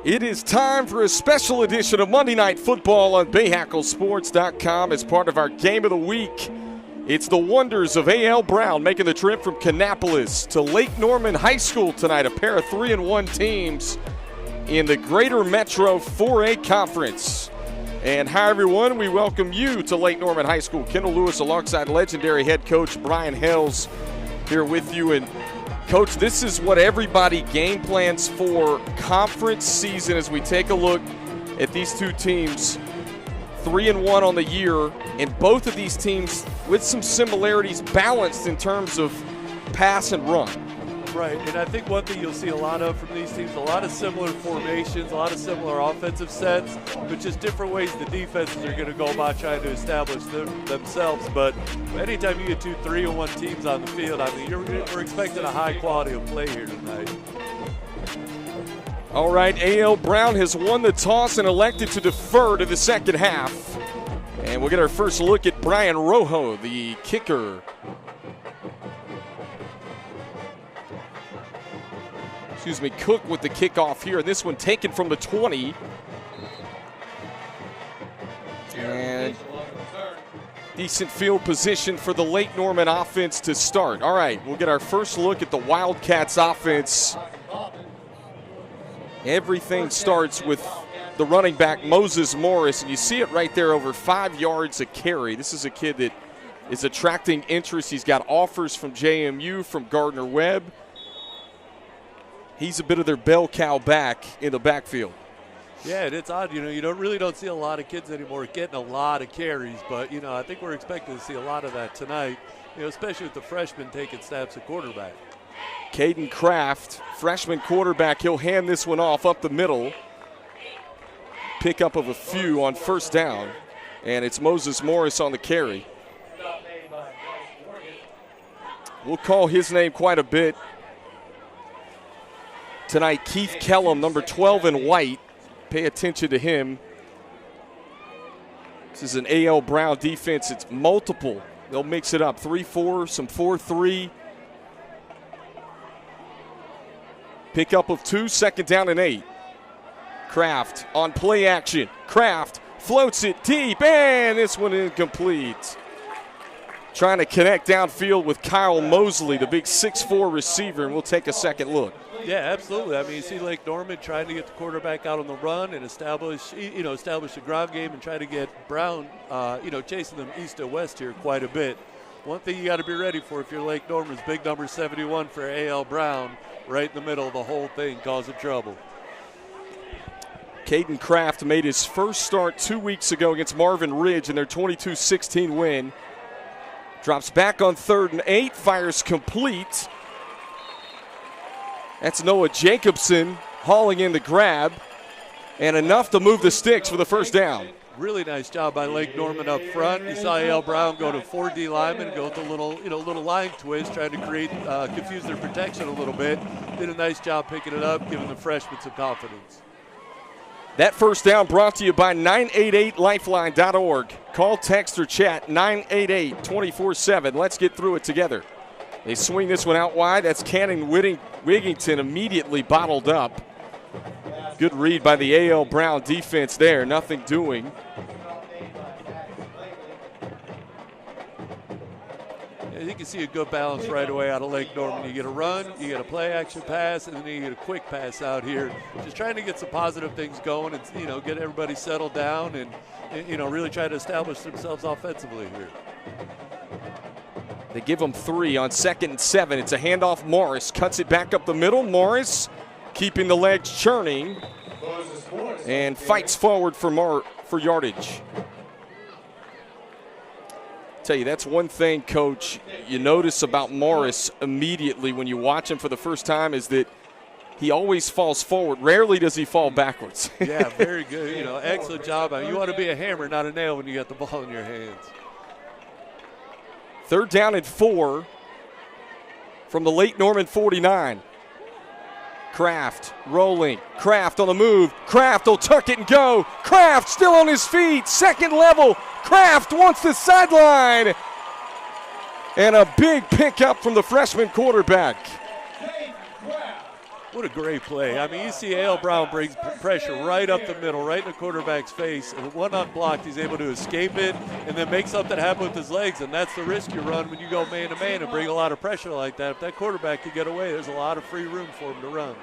It is time for a special edition of Monday Night Football on BahakelSports.com as part of our Game of the Week. It's the Wonders of A.L. Brown making the trip from Kannapolis to Lake Norman High School tonight, a pair of 3-1 teams in the Greater Metro 4A Conference. And hi, everyone. We welcome you to Lake Norman High School. Kendall Lewis alongside legendary head coach Brian Hells here with you. And Coach, this is what everybody game plans for conference season as we take a look at these two teams. 3-1 on the year, and both of these teams with some similarities, balanced in terms of pass and run. Right, and I think one thing you'll see a lot of from these teams, a lot of similar formations, a lot of similar offensive sets, but just different ways the defenses are going to go about trying to establish themselves. But anytime you get two 3-1 teams on the field, I mean, we're expecting a high quality of play here tonight. All right, A.L. Brown has won the toss and elected to defer to the second half. And we'll get our first look at Brian Rojo, the kicker. Cook with the kickoff here. This one taken from the 20. And decent field position for the Lake Norman offense to start. All right, we'll get our first look at the Wildcats offense. Everything starts with the running back, Moses Morris, and you see it right there, over 5 yards a carry. This is a kid that is attracting interest. He's got offers from JMU, from Gardner-Webb. He's a bit of their bell cow back in the backfield. Yeah, and it's odd. You don't see a lot of kids anymore getting a lot of carries, but, I think we're expecting to see a lot of that tonight, especially with the freshmen taking snaps at quarterback. Caden Kraft, freshman quarterback, he'll hand this one off up the middle. Pickup of a few on first down, and it's Moses Morris on the carry. We'll call his name quite a bit tonight. Keith Kellum, number 12 in white. Pay attention to him. This is an A.L. Brown defense. It's multiple. They'll mix it up. 3-4, some 4-3. Pickup of 2, second down and 8. Kraft on play action. Kraft floats it deep, and this one incomplete. Trying to connect downfield with Kyle Mosley, the big 6'4 receiver, and we'll take a second look. Yeah, absolutely. I mean, you see Lake Norman trying to get the quarterback out on the run and establish the ground game and try to get Brown, chasing them east and west here quite a bit. One thing you got to be ready for if you're Lake Norman is big number 71 for A.L. Brown right in the middle of the whole thing, causing trouble. Caden Kraft made his first start 2 weeks ago against Marvin Ridge in their 22-16 win. Drops back on 3rd and 8, fires complete. That's Noah Jacobson hauling in the grab, and enough to move the sticks for the first down. Really nice job by Lake Norman up front. You saw A.L. Brown go to 4 D linemen, go with a little line twist, trying to confuse their protection a little bit. Did a nice job picking it up, giving the freshmen some confidence. That first down brought to you by 988lifeline.org. Call, text, or chat 988-24/7. Let's get through it together. They swing this one out wide. That's Cannon Wigington immediately bottled up. Good read by the A.L. Brown defense there. Nothing doing. Yeah, you can see a good balance right away out of Lake Norman. You get a run, you get a play action pass, and then you get a quick pass out here. Just trying to get some positive things going and, get everybody settled down and really try to establish themselves offensively here. They give them 3 on 2nd and 7. It's a handoff. Morris cuts it back up the middle. Morris keeping the legs churning and fights forward for yardage. Tell you, that's one thing, Coach, you notice about Morris immediately when you watch him for the first time is that he always falls forward. Rarely does he fall backwards. Yeah, very good. Excellent job. You want to be a hammer, not a nail when you got the ball in your hands. 3rd down and 4 from the Lake Norman 49. Kraft rolling. Kraft on the move. Kraft will tuck it and go. Kraft still on his feet. Second level. Kraft wants the sideline. And a big pickup from the freshman quarterback. What a great play. I mean, you see A.L. Brown brings pressure right up the middle, right in the quarterback's face. And one unblocked, he's able to escape it and then make something happen with his legs. And that's the risk you run when you go man-to-man and bring a lot of pressure like that. If that quarterback can get away, there's a lot of free room for him to run.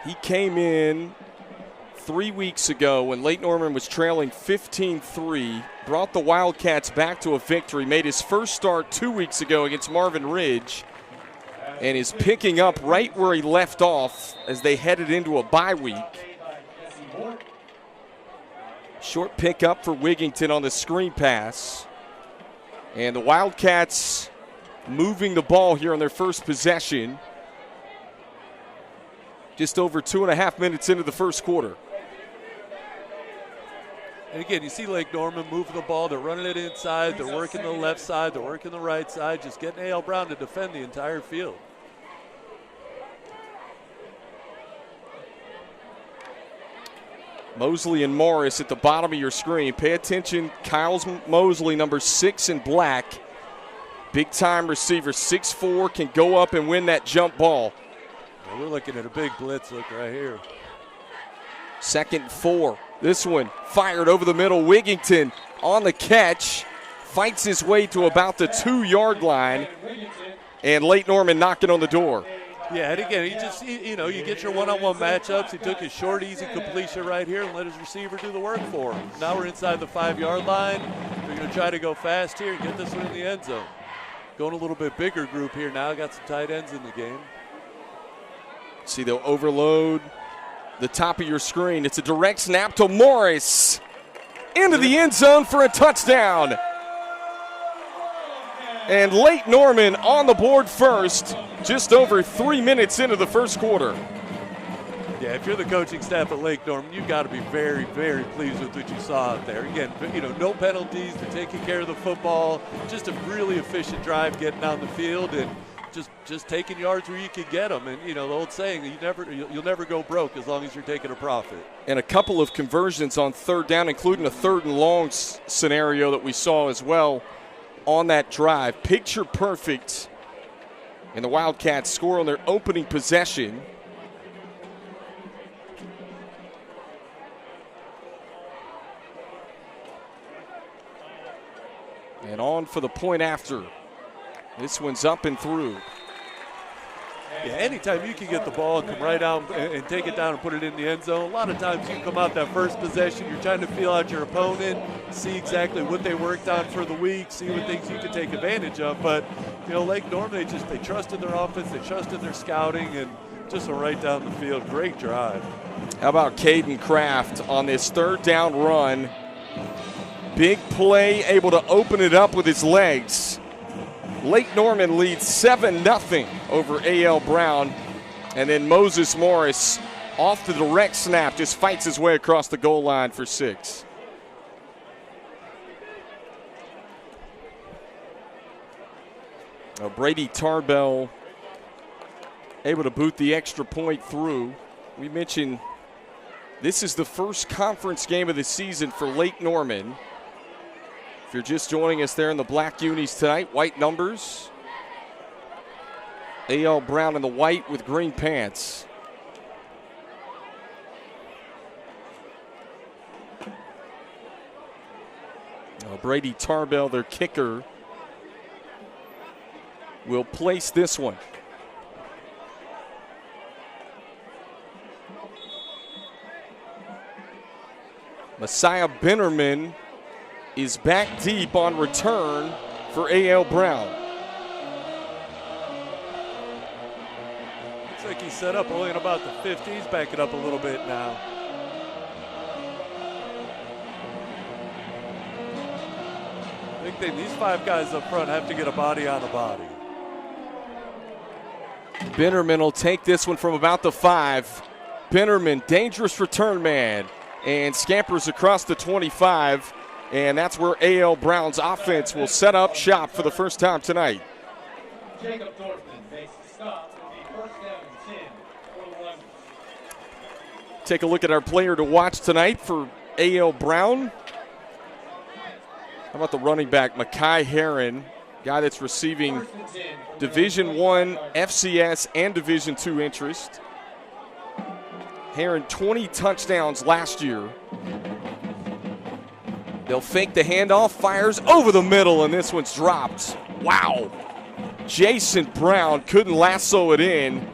He came in 3 weeks ago when Lake Norman was trailing 15-3, brought the Wildcats back to a victory, made his first start 2 weeks ago against Marvin Ridge, and is picking up right where he left off as they headed into a bye week. Short pickup for Wigington on the screen pass. And the Wildcats moving the ball here on their first possession. Just over 2.5 minutes into the first quarter. And again, you see Lake Norman moving the ball. They're running it inside. They're working the left side. They're working the right side. Just getting A.L. Brown to defend the entire field. Mosley and Morris at the bottom of your screen. Pay attention, Kyles Mosley, number 6 in black. Big-time receiver, 6'4", can go up and win that jump ball. Well, we're looking at a big blitz look right here. 2nd and 4. This one fired over the middle. Wigington on the catch. Fights his way to about the 2-yard line. And Lake Norman knocking on the door. Yeah, and again, you get your one-on-one matchups. He took his short, easy completion right here and let his receiver do the work for him. Now we're inside the 5-yard line. They're going to try to go fast here and get this one in the end zone. Going a little bit bigger group here now. Got some tight ends in the game. See, they'll overload the top of your screen. It's a direct snap to Morris. Into the end zone for a touchdown. And Lake Norman on the board first, just over 3 minutes into the first quarter. Yeah, if you're the coaching staff at Lake Norman, you've got to be very, very pleased with what you saw out there. Again, no penalties. They're taking care of the football. Just a really efficient drive getting down the field and just taking yards where you can get them. And, the old saying, you'll never go broke as long as you're taking a profit. And a couple of conversions on 3rd down, including a 3rd and long scenario that we saw as well on that drive. Picture perfect. And the Wildcats score on their opening possession. And on for the point after. This one's up and through. Yeah, anytime you can get the ball and come right out and take it down and put it in the end zone, a lot of times you come out that first possession, you're trying to feel out your opponent, see exactly what they worked on for the week, see what things you can take advantage of. But, Lake Norman, they trusted their offense, they trusted their scouting, and just a right down the field. Great drive. How about Caden Kraft on this 3rd down run? Big play, able to open it up with his legs. Lake Norman leads 7-0 over A.L. Brown. And then Moses Morris off the direct snap just fights his way across the goal line for 6. Brady Tarbell able to boot the extra point through. We mentioned this is the first conference game of the season for Lake Norman. If you're just joining us there in the black unis tonight, white numbers. A.L. Brown in the white with green pants. Brady Tarbell, their kicker, will place this one. Messiah Bennerman is back deep on return for A.L. Brown. Looks like he's set up only in about the 50. He's backing up a little bit now. Big thing, these 5 guys up front have to get a body on a body. Bennerman will take this one from about the 5. Bennerman, dangerous return man, and scampers across the 25. And that's where A.L. Brown's offense will set up shop for the first time tonight. Jacob Dorfman makes the stop with the 1st down and 10 for the Wildcats. Take a look at our player to watch tonight for A.L. Brown. How about the running back, Mekhi Herron? guy that's receiving Division I, FCS, and Division II interest. Heron 20 touchdowns last year. They'll fake the handoff, fires over the middle, and this one's dropped. Wow. Jason Brown couldn't lasso it in.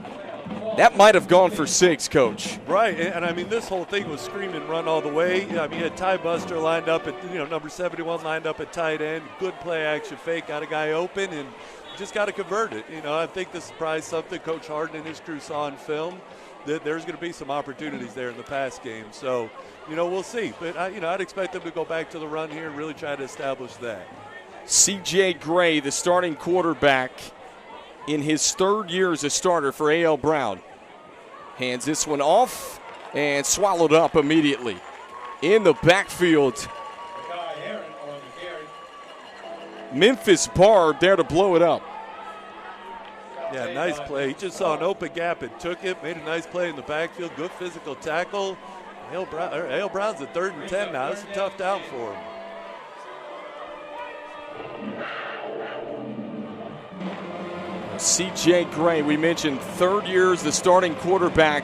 That might have gone for 6, Coach. Right, and I mean, this whole thing was screaming run all the way. I mean, you had Ty Buster lined up at, number 71 lined up at tight end. Good play action fake, got a guy open, and just got to convert it. I think this is probably something Coach Harden and his crew saw on film, that there's going to be some opportunities there in the pass game. So, we'll see. But, I'd expect them to go back to the run here and really try to establish that. C.J. Gray, the starting quarterback, in his third year as a starter for A.L. Brown. Hands this one off and swallowed up immediately. In the backfield, Memphis Barb there to blow it up. Yeah, nice play. He just saw an open gap and took it, made a nice play in the backfield. Good physical tackle. A.L. Brown's at 3rd and 10 now. This is a tough down for him. C.J. Gray, we mentioned third year as the starting quarterback.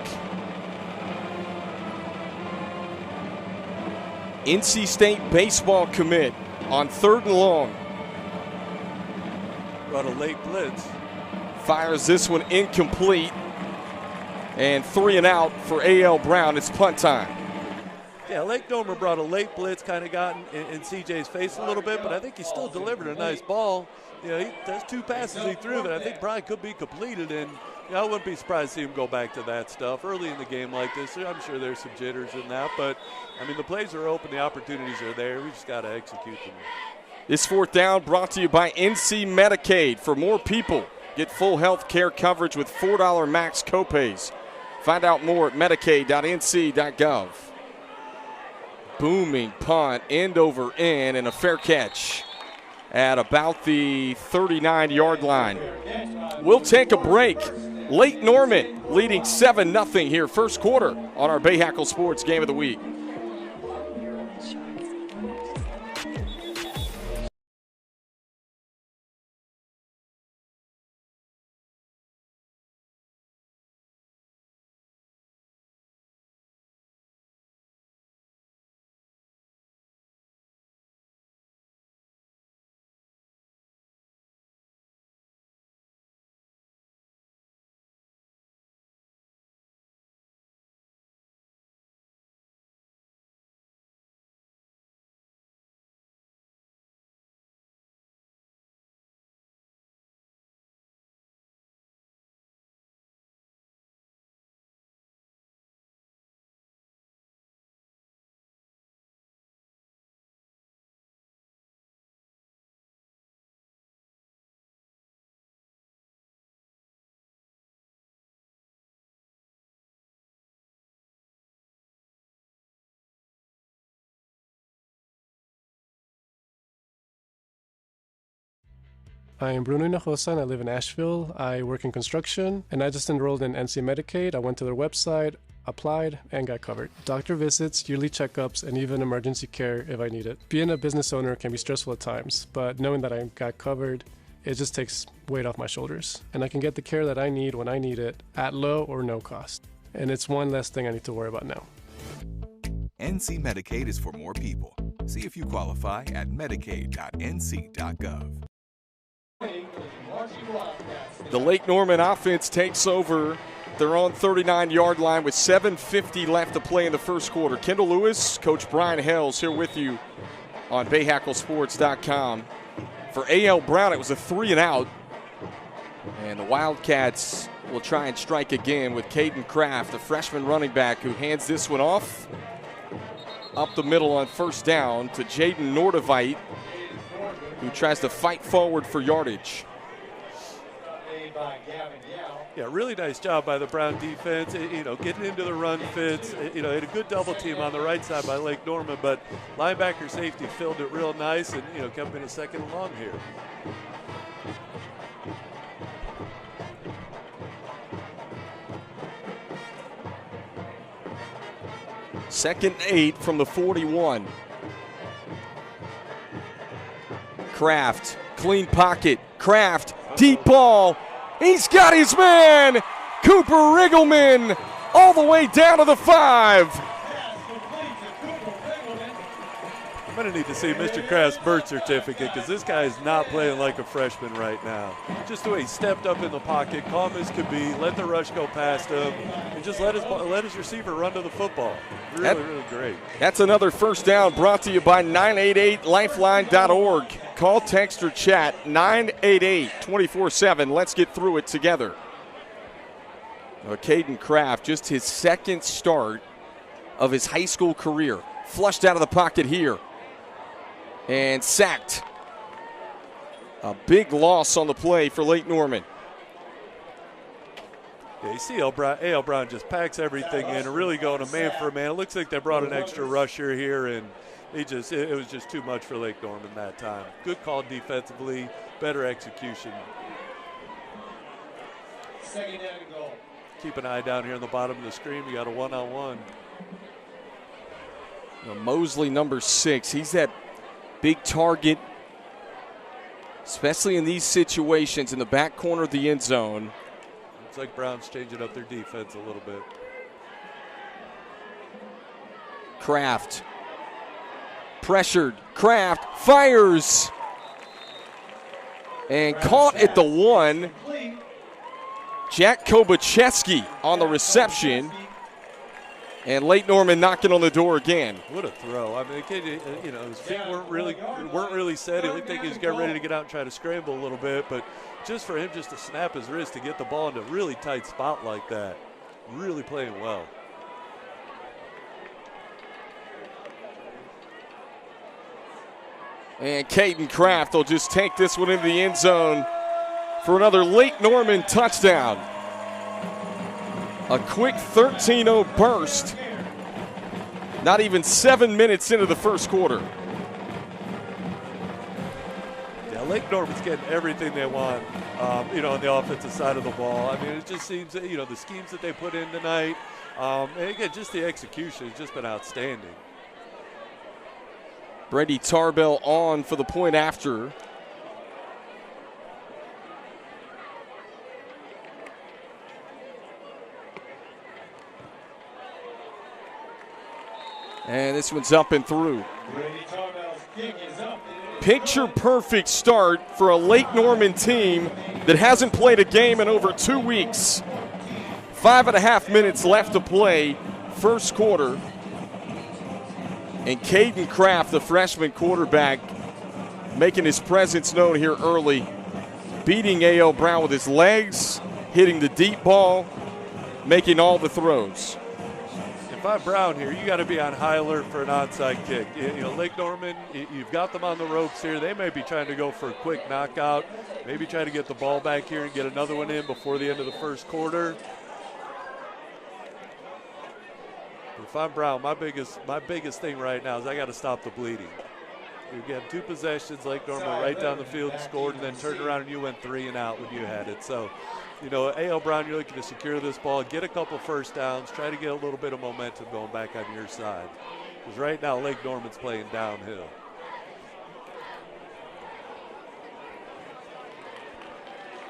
NC State baseball commit on 3rd and long. Brought a late blitz. Fires this one incomplete. And 3 and out for A.L. Brown. It's punt time. Yeah, Lake Norman brought a late blitz, kind of got in C.J.'s face a little bit, but I think he still delivered a nice ball. There's 2 passes he threw that I think probably could be completed, and I wouldn't be surprised to see him go back to that stuff early in the game like this. I'm sure there's some jitters in that, but, the plays are open, the opportunities are there. We just got to execute them. This 4th down brought to you by NC Medicaid. For more people, get full health care coverage with $4 max copays. Find out more at medicaid.nc.gov. Booming punt, end over end, and a fair catch at about the 39-yard line. We'll take a break. Lake Norman leading 7-0 here, first quarter, on our Bahakel Sports Game of the Week. I am Bruno Hinojosa and I live in Asheville. I work in construction and I just enrolled in NC Medicaid. I went to their website, applied, and got covered. Doctor visits, yearly checkups, and even emergency care if I need it. Being a business owner can be stressful at times, but knowing that I got covered, it just takes weight off my shoulders. And I can get the care that I need when I need it at low or no cost. And it's one less thing I need to worry about now. NC Medicaid is for more people. See if you qualify at medicaid.nc.gov. The Lake Norman offense takes over their own 39-yard line with 7:50 left to play in the first quarter. Kendall Lewis, Coach Brian Hells here with you on BahakelSports.com. For A.L. Brown, it was a 3 and out. And the Wildcats will try and strike again with Caden Kraft, the freshman running back, who hands this one off up the middle on first down to Jaden Nordevite, who tries to fight forward for yardage. Yeah, really nice job by the Brown defense. Getting into the run fits. Had a good double team on the right side by Lake Norman, but linebacker safety filled it real nice and, kept in a 2nd and long here. Second and 8 from the 41. Kraft Clean pocket. Kraft, deep ball. He's got his man, Cooper Riggleman, all the way down to the 5. I'm going to need to see Mr. Kraft's birth certificate because this guy is not playing like a freshman right now. Just the way he stepped up in the pocket, calm as could be, let the rush go past him, and just let his receiver run to the football. Really great. That's another first down brought to you by 988lifeline.org. Call, text, or chat 988-24/7. Let's get through it together. Caden Kraft, just his second start of his high school career. Flushed out of the pocket here. And sacked. A big loss on the play for Lake Norman. Yeah, you see A.L. Brown just packs everything in and really going a man for a man. It looks like they brought an extra rusher here, and it was just too much for Lake Norman that time. Good call defensively, better execution. Second down and goal. Keep an eye down here on the bottom of the screen. We got a one-on-one. Mosley, number 6. He's that big target, especially in these situations in the back corner of the end zone. Looks like Brown's changing up their defense a little bit. Kraft. Pressured. Kraft fires. And caught at the 1. Jack Kobacheski on the reception. And Lake Norman knocking on the door again. What a throw! I mean, the kid, his feet weren't really set. It looked like he was getting ready to get out and try to scramble a little bit, but just for him just to snap his wrist to get the ball into a really tight spot like that, really playing well. And Caden Kraft will just take this one into the end zone for another Lake Norman touchdown. A quick 13-0 burst. Not even 7 minutes into the first quarter. Yeah, Lake Norman's getting everything they want, on the offensive side of the ball. I mean, it just seems that, the schemes that they put in tonight, and again, just the execution has just been outstanding. Brady Tarbell on for the point after. And this one's up and through. Picture perfect start for a Lake Norman team that hasn't played a game in over 2 weeks. 5.5 minutes left to play, first quarter. And Caden Kraft, the freshman quarterback, making his presence known here early. Beating A.L. Brown with his legs, hitting the deep ball, making all the throws. If I'm Brown here, you got to be on high alert for an onside kick. Lake Norman, you've got them on the ropes here. They may be trying to go for a quick knockout, maybe try to get the ball back here and get another one in before the end of the first quarter. If I'm Brown, my biggest thing right now is I got to stop the bleeding. You get 2 possessions, Lake Norman right down the field and scored, and then turned around and you went 3 and out when you had it. So, A.L. Brown, you're looking to secure this ball, get a couple first downs, try to get a little bit of momentum going back on your side. Because right now, Lake Norman's playing downhill.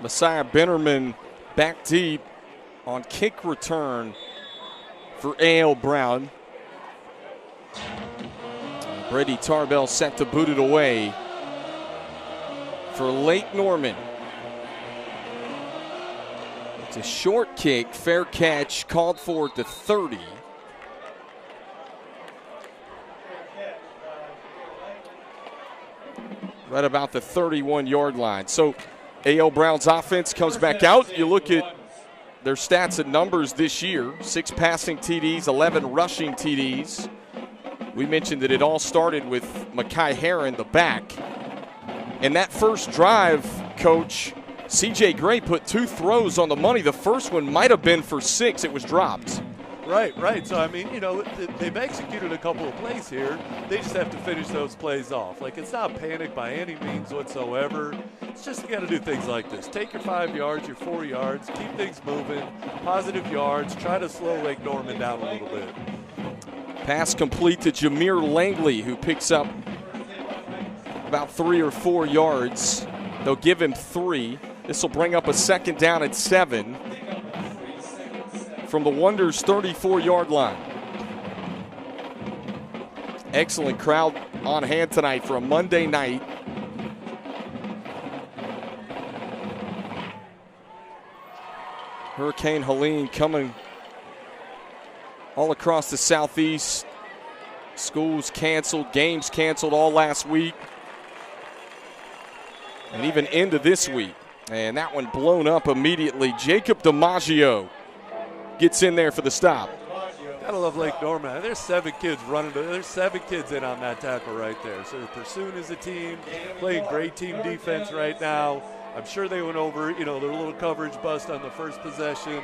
Messiah Bennerman back deep on kick return for A.L. Brown. Brady Tarbell set to boot it away for Lake Norman. It's a short kick, fair catch, called for at the 30. Right about the 31-yard line. So A.L. Brown's offense comes back out. You look at their stats and numbers this year, 6 passing TDs, 11 rushing TDs. We mentioned that it all started with Mekhi Herron, the back. And that first drive, Coach, C.J. Gray put 2 throws on the money. The first one might have been for 6. It was dropped. Right. So, I mean, they've executed a couple of plays here. They just have to finish those plays off. Like, it's not panic by any means whatsoever. It's just you got to do things like this. Take your 5 yards, your 4 yards, keep things moving, positive yards, try to slow Lake Norman down a little bit. Pass complete to Jameer Langley, who picks up about 3 or 4 yards. They'll give him 3. This will bring up a 2nd down at 7 from the Wonders' 34-yard line. Excellent crowd on hand tonight for a Monday night. Hurricane Helene coming all across the southeast. Schools canceled, games canceled all last week, and even into this week. And that one blown up immediately. Jacob DiMaggio gets in there for the stop. Gotta love Lake Norman. There's 7 kids running. There's 7 kids in on that tackle right there. So they're pursuing as a team, playing great team defense right now. I'm sure they went over, their little coverage bust on the first possession.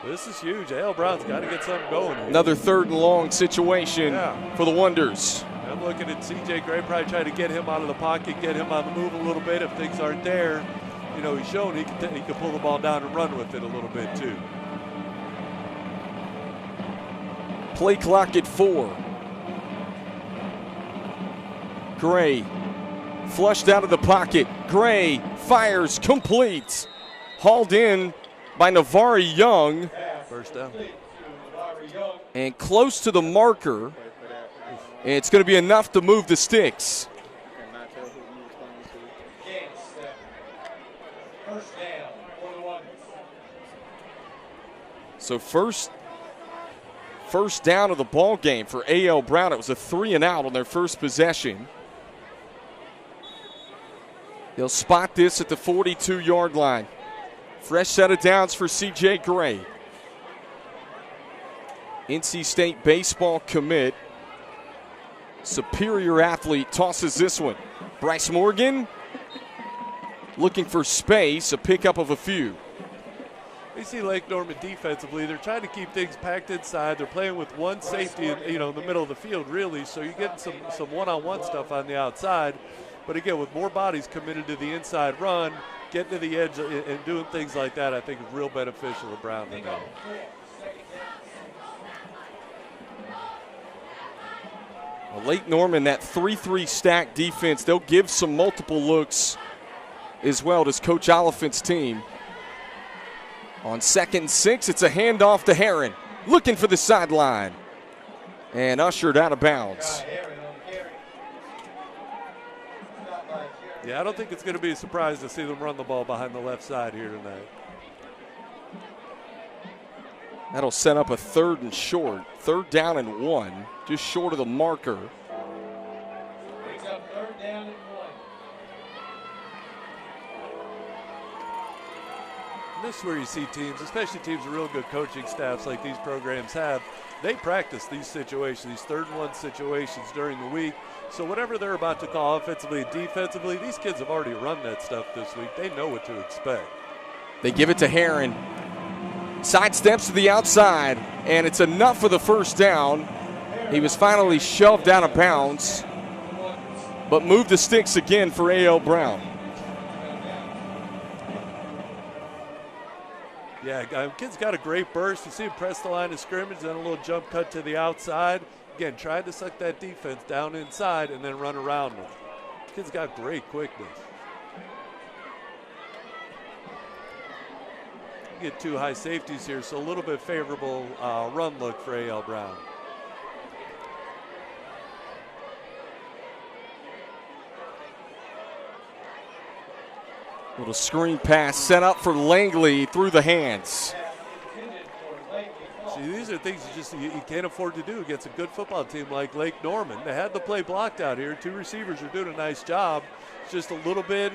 This is huge. A.L. Brown's got to get something going here. Another 3rd and long situation for the Wonders. I'm looking at C.J. Gray, probably trying to get him out of the pocket, get him on the move a little bit. If things aren't there, he's shown he can pull the ball down and run with it a little bit too. Play clock at 4. Gray flushed out of the pocket. Gray fires, complete. Hauled in by Navari Young. First down. And close to the marker. And it's going to be enough to move the sticks. So first down of the ball game for A.L. Brown. It was a 3-and-out on their first possession. They'll spot this at the 42-yard line. Fresh set of downs for C.J. Gray. NC State baseball commit. Superior athlete tosses this one. Bryce Morgan looking for space, a pickup of a few. You see Lake Norman defensively, they're trying to keep things packed inside. They're playing with one safety in the middle of the field, really, so you're getting some one-on-one stuff on the outside. But again, with more bodies committed to the inside run, getting to the edge and doing things like that, I think is real beneficial to Brown tonight. Well, Lake Norman, that 3-3 stack defense, they'll give some multiple looks as well to Coach Oliphant's team. On 2nd and 6, it's a handoff to Herron, looking for the sideline, and ushered out of bounds. Yeah, I don't think it's going to be a surprise to see them run the ball behind the left side here tonight. That'll set up a 3rd and short. 3rd down and 1, just short of the marker. Brings up 3rd down and 1. This is where you see teams, especially teams with real good coaching staffs like these programs have, they practice these situations, these 3rd and 1 situations during the week. So whatever they're about to call offensively and defensively, these kids have already run that stuff this week. They know what to expect. They give it to Herron. Sidesteps to the outside, and it's enough for the 1st down. He was finally shoved out of bounds, but moved the sticks again for A.L. Brown. Yeah, kid's got a great burst. You see him press the line of scrimmage, then a little jump cut to the outside. Again, trying to suck that defense down inside and then run around them. Kid's got great quickness. You get 2 high safeties here, so a little bit favorable run look for A.L. Brown. Little screen pass set up for Langley through the hands. See, these are things you can't afford to do against a good football team like Lake Norman. They had the play blocked out here. 2 receivers are doing a nice job. It's just a little bit,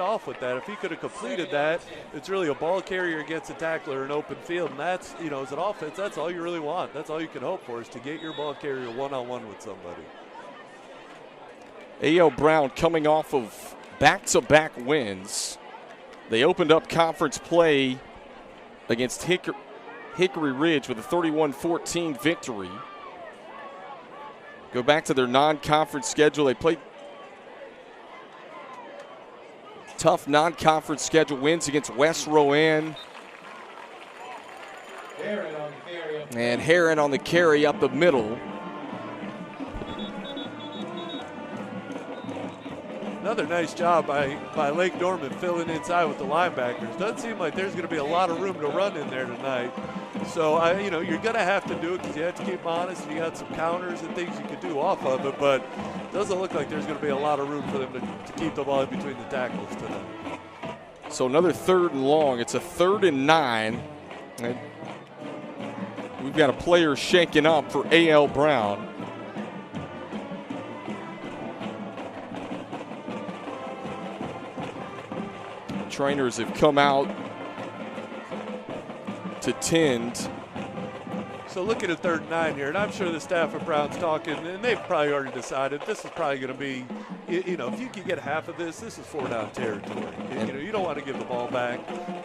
off with that. If he could have completed that, it's really a ball carrier against a tackler in open field. And that's, as an offense, that's all you really want. That's all you can hope for is to get your ball carrier one-on-one with somebody. A.L. Brown coming off of back-to-back wins. They opened up conference play against Hickory Ridge with a 31-14 victory. Go back to their non-conference schedule. They played non-conference schedule wins against West Rowan. And Herron on the carry up the middle. Another nice job by Lake Norman filling inside with the linebackers. Doesn't seem like there's going to be a lot of room to run in there tonight. So, you're going to have to do it because you have to keep them honest, and you got some counters and things you can do off of it, but it doesn't look like there's going to be a lot of room for them to keep the ball in between the tackles tonight. So another 3rd and long. It's a 3rd and 9. And we've got a player shaking up for A.L. Brown. Trainers have come out to tend. So looking at 3rd and 9 here, and I'm sure the staff at Brown's talking, and they've probably already decided this is probably going to be, if you can get half of this is 4-down territory. You don't want to give the ball back.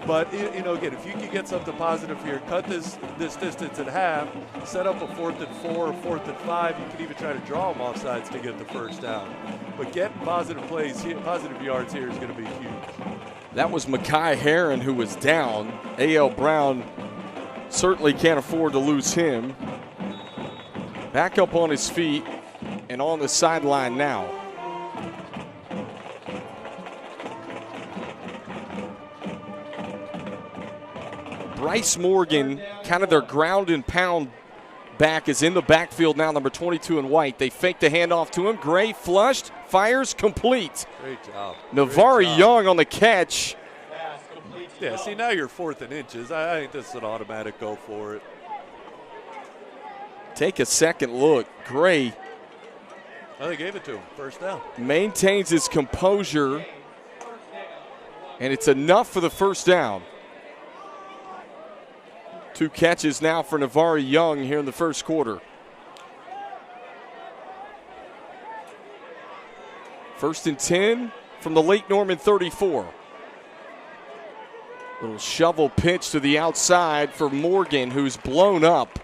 But, again, if you can get something positive here, cut this distance in half, set up a 4th and 4 or 4th and 5, you can even try to draw them off sides to get the first down. But getting positive plays here, positive yards here is going to be huge. That was Mekhi Herron who was down. A.L. Brown certainly can't afford to lose him. Back up on his feet and on the sideline now. Bryce Morgan, kind of their ground and pound back, is in the backfield now, number 22 in white. They fake the handoff to him. Gray flushed, fires, complete. Great job. Navari Young on the catch. Yeah, see, now you're 4th and inches. I think this is an automatic go for it. Take a second look. Gray. Well, they gave it to him. First down. Maintains his composure, and it's enough for the first down. 2 catches now for Navari Young here in the first quarter. 1st and 10 from the Lake Norman 34. Little shovel pitch to the outside for Morgan, who's blown up.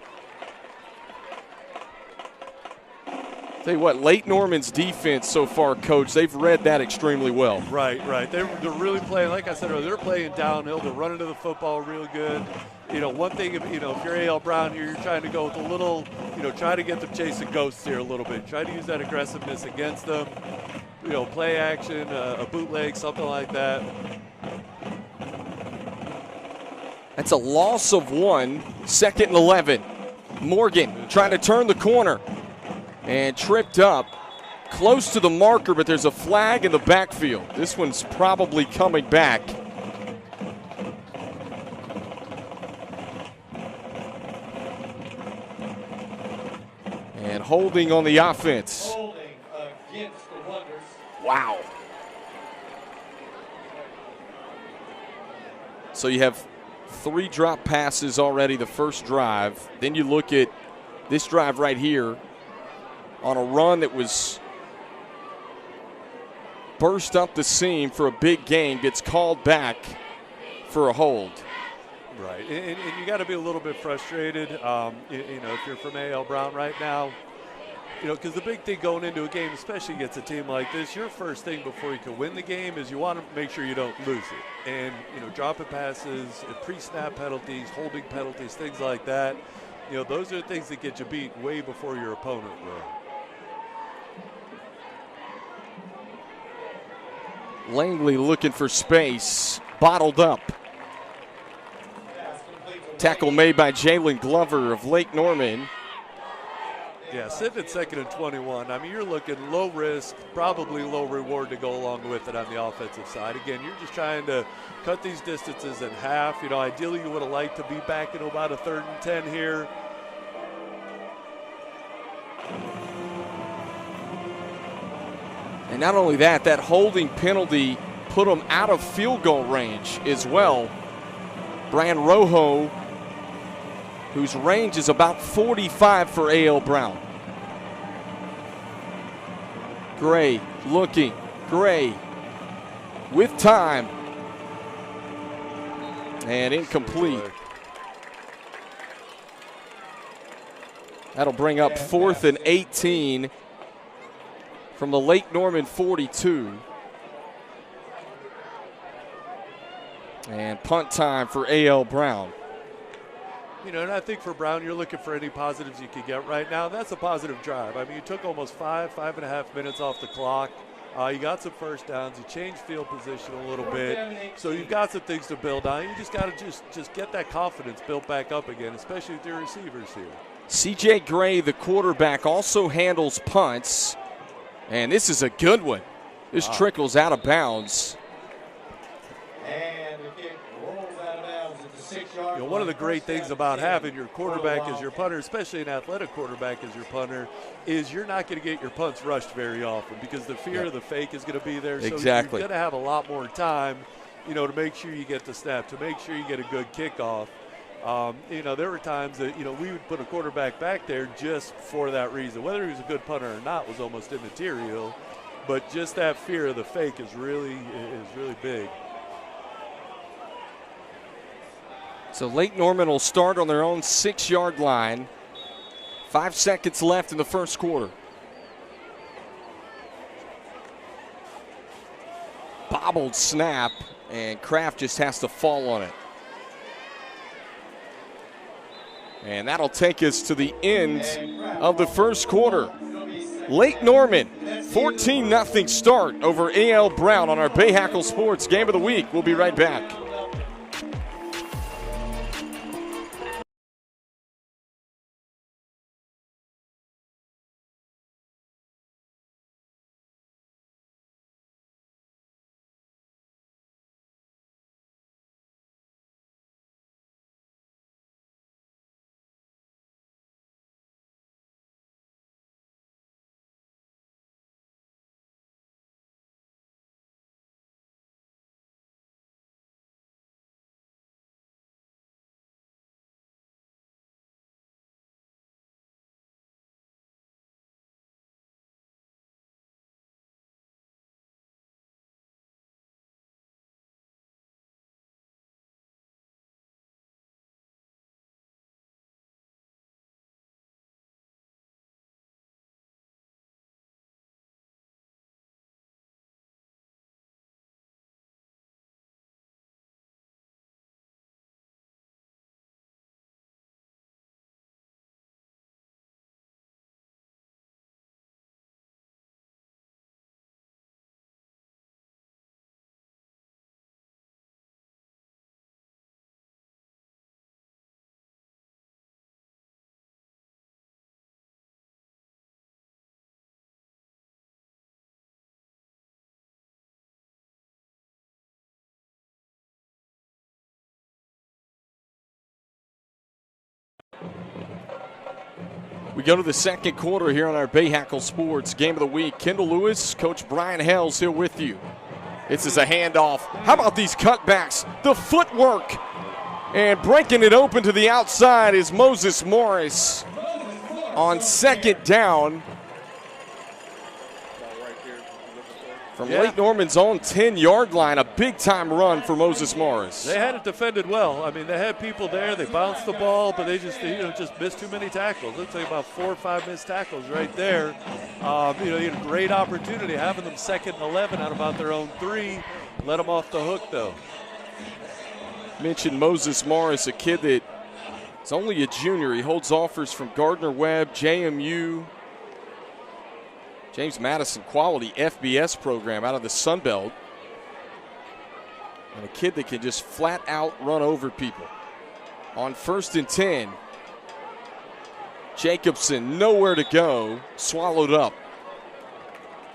Tell you what, Lake Norman's defense so far, Coach, they've read that extremely well. Right. They're really playing, like I said earlier, they're playing downhill. They're running to the football real good. One thing, if you're A.L. Brown here, you're trying to go with a little, try to get them chasing ghosts here a little bit. Try to use that aggressiveness against them. Play action, a bootleg, something like that. That's a loss of 1, 2nd and 11. Morgan trying to turn the corner and tripped up close to the marker, but there's a flag in the backfield. This one's probably coming back. And holding on the offense. Holding against the Wonders. Wow. So you have 3 drop passes already the first drive. Then you look at this drive right here on a run that was burst up the seam for a big gain, gets called back for a hold. Right, and you got to be a little bit frustrated, if you're from A.L. Brown right now, because the big thing going into a game, especially against a team like this, your first thing before you can win the game is you want to make sure you don't lose it. And, dropping passes, pre-snap penalties, holding penalties, things like that, those are the things that get you beat way before your opponent will. Langley looking for space, bottled up. Tackle made by Jalen Glover of Lake Norman. Yeah, sitting at 2nd and 21. I mean, you're looking low risk, probably low reward to go along with it on the offensive side. Again, you're just trying to cut these distances in half. Ideally you would have liked to be back into about a 3rd and 10 here. And not only that, that holding penalty put them out of field goal range as well. Brian Rojo, whose range is about 45 for A.L. Brown. Gray looking, Gray with time. And incomplete. That'll bring up 4th and 18 from the Lake Norman 42. And punt time for A.L. Brown. And I think for Brown, you're looking for any positives you could get right now. That's a positive drive. I mean, you took almost 5.5 minutes off the clock. You got some first downs. You changed field position a little bit. So you've got some things to build on. You just got to just get that confidence built back up again, especially with your receivers here. C.J. Gray, the quarterback, also handles punts. And this is a good one. This trickles out of bounds. And the kick rolls out of bounds at the 6-yard line. One of the great things about having your quarterback as your punter, especially an athletic quarterback as your punter, is you're not going to get your punts rushed very often because the fear of the fake is going to be there. Exactly. So you're going to have a lot more time, to make sure you get the snap, to make sure you get a good kickoff. There were times that, we would put a quarterback back there just for that reason. Whether he was a good punter or not was almost immaterial, but just that fear of the fake is really big. So Lake Norman will start on their own 6-yard line. 5 seconds left in the first quarter. Bobbled snap, and Kraft just has to fall on it. And that'll take us to the end of the first quarter. Lake Norman, 14-0 start over A.L. Brown on our Bahakel Sports Game of the Week. We'll be right back. We go to the second quarter here on our Bahakel Sports Game of the Week. Kendall Lewis, Coach Brian Hales here with you. This is a handoff. How about these cutbacks? The footwork. And breaking it open to the outside is Moses Morris on second down. From Lake Norman's own 10-yard line, a big-time run for Moses Morris. They had it defended well. I mean, they had people there. They bounced the ball, but they just missed too many tackles. Looks like about 4 or 5 missed tackles right there. You had a great opportunity having them 2nd and 11 out about their own 3. Let them off the hook, though. Mentioned Moses Morris, a kid that is only a junior. He holds offers from Gardner-Webb, JMU, James Madison Quality FBS program out of the Sun Belt. And a kid that can just flat out run over people. On 1st and 10, Jacobson nowhere to go, swallowed up.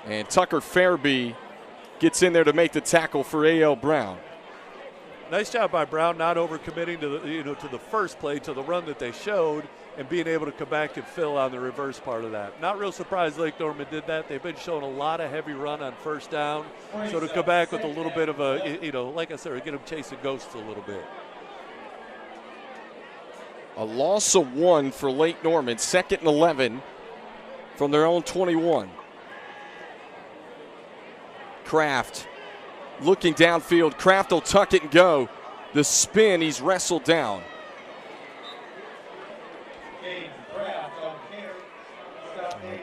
And Tucker Fairby gets in there to make the tackle for A.L. Brown. Nice job by Brown, not overcommitting to the first play, to the run that they showed, and being able to come back and fill on the reverse part of that. Not real surprised Lake Norman did that. They've been showing a lot of heavy run on first down. So to come back with a little bit of a, like I said, get them chasing ghosts a little bit. A loss of 1 for Lake Norman, 2nd and 11 from their own 21. Kraft looking downfield. Kraft will tuck it and go. The spin, he's wrestled down.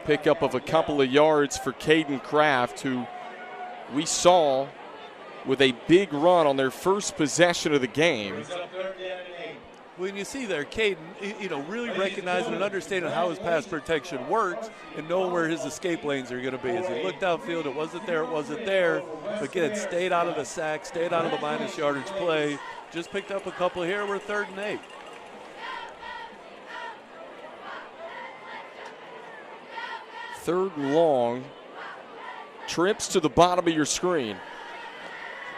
Pickup of a couple of yards for Caden Kraft, who we saw with a big run on their first possession of the game. when you see there, Caden, really recognizing and understanding how his pass protection works and knowing where his escape lanes are going to be. As he looked downfield, it wasn't there. But again, stayed out of the sack, stayed out of the minus yardage play. Just picked up a couple here. We're 3rd and 8. Third and long. Trips to the bottom of your screen.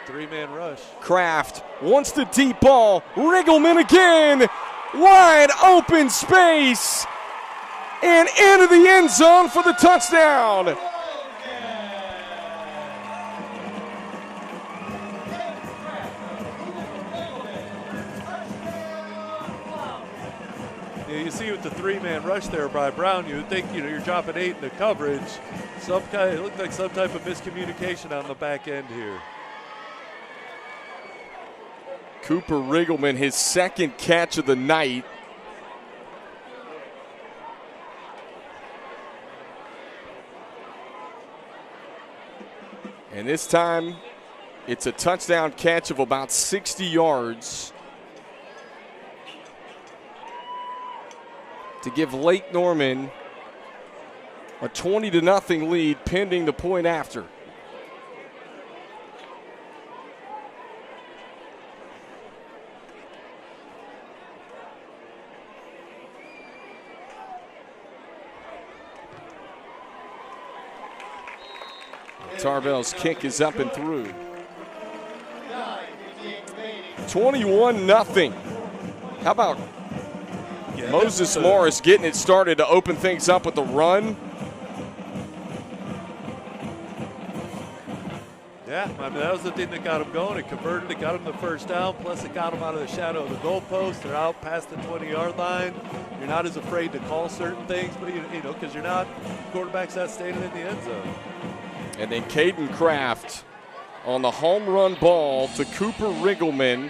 3-man rush. Kraft wants the deep ball. Riggleman again. Wide open space. And into the end zone for the touchdown. Yeah, you see with the 3-man rush there by Brown, you would think you're dropping 8 in the coverage. It looked like some type of miscommunication on the back end here. Cooper Riggleman, his 2nd catch of the night. And this time, it's a touchdown catch of about 60 yards to give Lake Norman a 20-0 lead pending the point after. Tarbell's kick is up and through. 21-0. How about Moses Morris getting it started to open things up with the run? Yeah, that was the thing that got him going. It converted, it got him the first down, plus it got him out of the shadow of the goalpost. They're out past the 20-yard line. You're not as afraid to call certain things, but because quarterback's not standing in the end zone. And then Caden Kraft on the home run ball to Cooper Riggleman,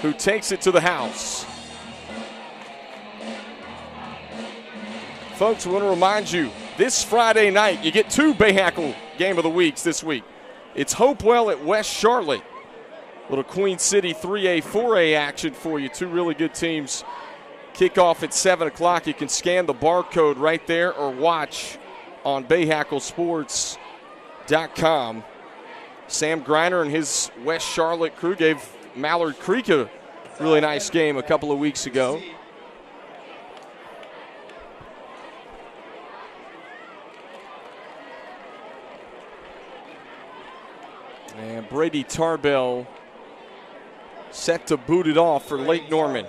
who takes it to the house. Folks, I want to remind you, this Friday night, you get 2 Bahakel Game of the Weeks this week. It's Hopewell at West Charlotte. Little Queen City 3A, 4A action for you. 2 really good teams. Kick off at 7 o'clock. You can scan the barcode right there or watch on BahakelSports.com. Sam Greiner and his West Charlotte crew gave Mallard Creek a really nice game a couple of weeks ago. And Brady Tarbell set to boot it off for Lake Norman.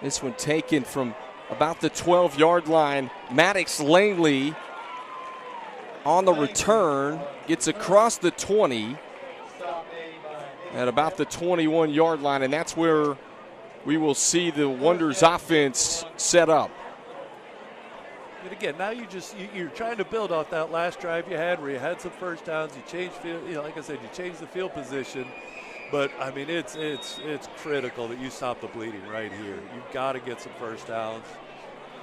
This one taken from about the 12-yard line. Maddox Langley on the return gets across the 20 at about the 21-yard line, and that's where we will see the Wonders offense set up. And again, now you're trying to build off that last drive you had where you had some first downs, you changed field, like I said, you changed the field position. But I mean, it's critical that you stop the bleeding right here. You've got to get some first downs.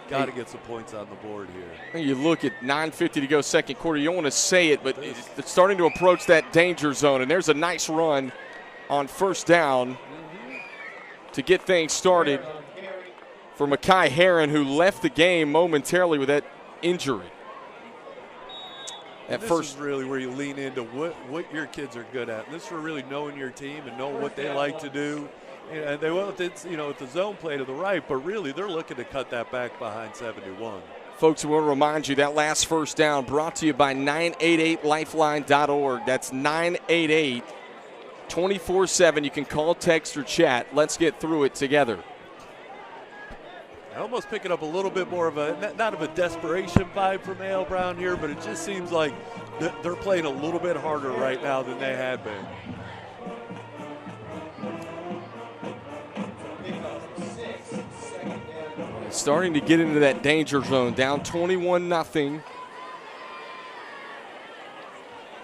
Got to get some points on the board here. You look at 9:50 to go second quarter. You don't want to say it, but it's starting to approach that danger zone. And there's a nice run on first down to get things started for Mekhi Herron, who left the game momentarily with that injury. This is really where you lean into what your kids are good at. This is where really knowing your team and knowing what they like to do. And they will, it's the zone play to the right, but really they're looking to cut that back behind 71. Folks, we want to remind you that last first down brought to you by 988lifeline.org. That's 988 24/7. You can call, text, or chat. Let's get through it together. I almost picking up a little bit more of not of a desperation vibe from A.L. Brown here, but it just seems like they're playing a little bit harder right now than they had been. Starting to get into that danger zone, down 21-0.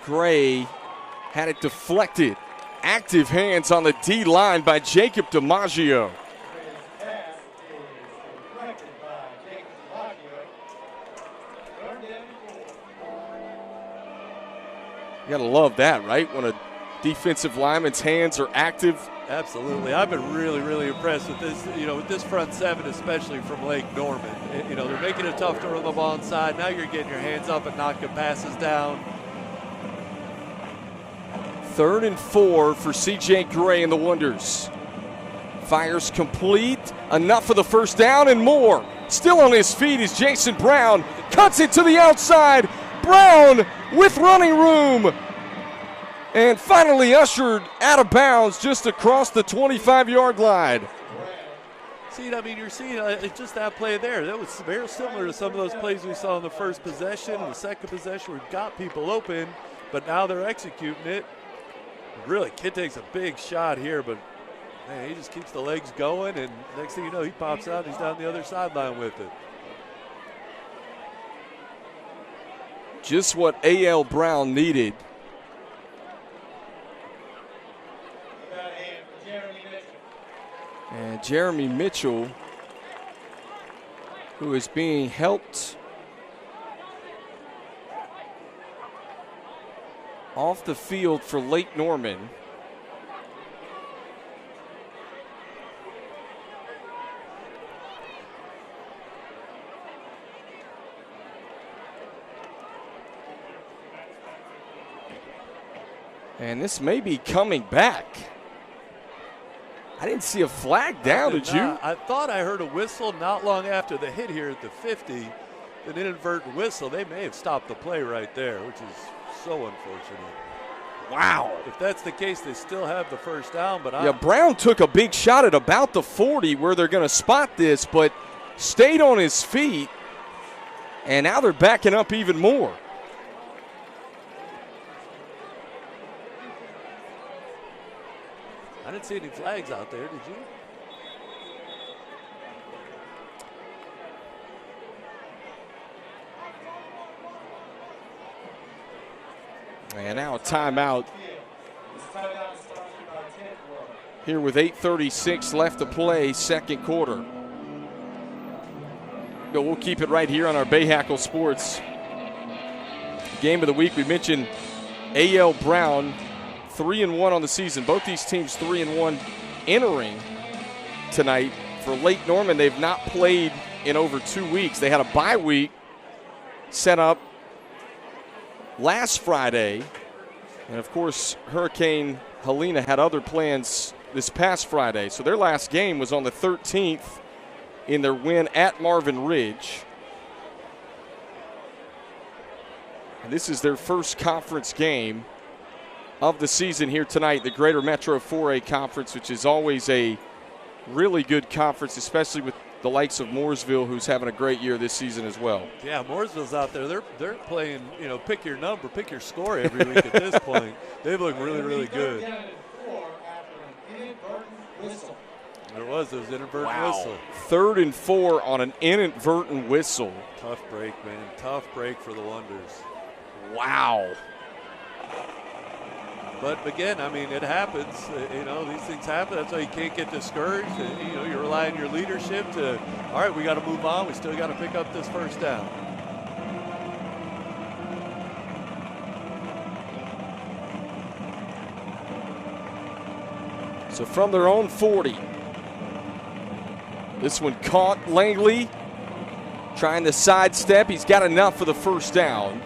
Gray had it deflected. Active hands on the D line by Jacob DiMaggio. You got to love that, right? When a defensive lineman's hands are active. Absolutely. I've been really, really impressed with this, with this front seven, especially from Lake Norman. They're making it tough to run the ball inside. Now you're getting your hands up and knocking passes down. 3rd and 4 for C.J. Gray and the Wonders. Fires complete. Enough for the first down and more. Still on his feet is Jason Brown. Cuts it to the outside. Brown with running room. And finally ushered out of bounds just across the 25-yard line. See, you're seeing it's just that play there. That was very similar to some of those plays we saw in the first possession and the second possession where we got people open, but now they're executing it. Really, kid takes a big shot here, but man, he just keeps the legs going, and next thing you know, he pops out and he's down the other sideline with it. Just what A.L. Brown needed. And Jeremy Mitchell, who is being helped off the field for Lake Norman. And this may be coming back. I didn't see a flag down, did you? I thought I heard a whistle not long after the hit here at the 50, an inadvertent whistle. They may have stopped the play right there, which is so unfortunate. Wow. If that's the case, they still have the first down. But yeah, Brown took a big shot at about the 40 where they're going to spot this, but stayed on his feet, and now they're backing up even more. I didn't see any flags out there, did you? And now a timeout here with 8:36 left to play, second quarter. But we'll keep it right here on our Bahakel Sports Game of the Week. We mentioned A.L. Brown, 3-1 on the season. Both these teams 3-1 entering tonight. For Lake Norman, they've not played in over 2 weeks. They had a bye week set up last Friday. And, of course, Hurricane Helena had other plans this past Friday. So their last game was on the 13th in their win at Marvin Ridge. And this is their first conference game of the season here tonight, the Greater Metro 4A Conference, which is always a really good conference, especially with the likes of Mooresville, who's having a great year this season as well. Yeah, Mooresville's out there. They're playing, pick your number, pick your score every week at this point. They look really, really good. There was inadvertent whistle. 3rd and 4 on an inadvertent whistle. Tough break, man. Tough break for the Wonders. Wow. But again, it happens. These things happen. That's why you can't get discouraged. You rely on your leadership to, all right, we got to move on. We still got to pick up this first down. So from their own 40, this one caught. Langley trying to sidestep. He's got enough for the first down.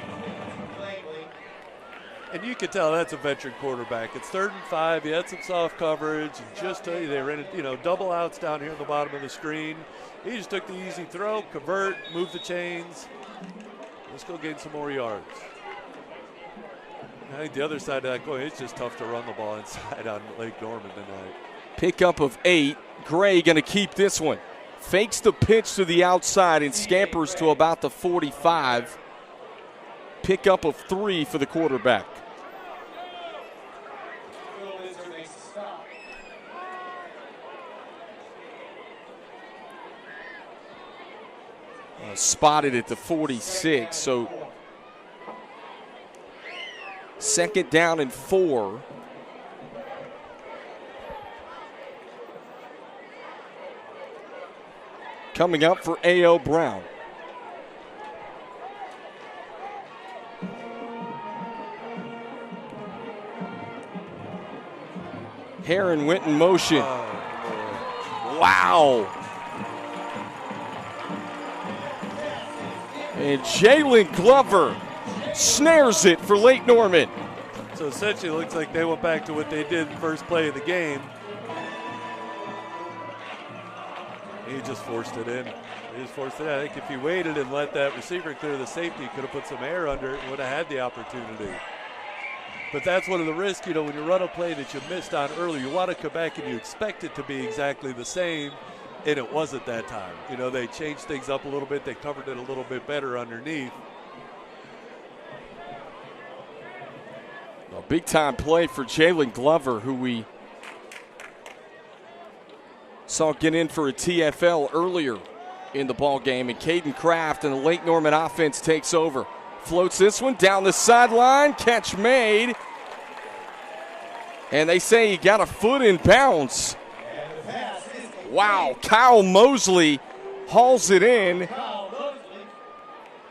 And you can tell that's a veteran quarterback. It's 3rd and 5. He had some soft coverage. And just tell you, they ran double outs down here on the bottom of the screen. He just took the easy throw, convert, move the chains. Let's go gain some more yards. I think the other side of that coin, it's just tough to run the ball inside on Lake Norman tonight. Pickup of 8. Gray going to keep this one. Fakes the pitch to the outside and scampers to about the 45. Pickup of 3 for the quarterback. Spotted at the 46, so 2nd down and 4. Coming up for A.L. Brown. Heron went in motion. Wow. And Jalen Glover snares it for Lake Norman. So essentially it looks like they went back to what they did the first play of the game. He just forced it in. He just forced it in. I think if he waited and let that receiver clear the safety, he could have put some air under it and would have had the opportunity. But that's one of the risks, you know, when you run a play that you missed on early, you want to come back and you expect it to be exactly the same, and it wasn't that time. You know, they changed things up a little bit. They covered it a little bit better underneath. A big-time play for Jalen Glover, who we saw get in for a TFL earlier in the ball game, and Caden Kraft and the Lake Norman offense takes over. Floats this one down the sideline, catch made. And they say he got a foot in bounds. Wow, Kyle Mosley hauls it in. What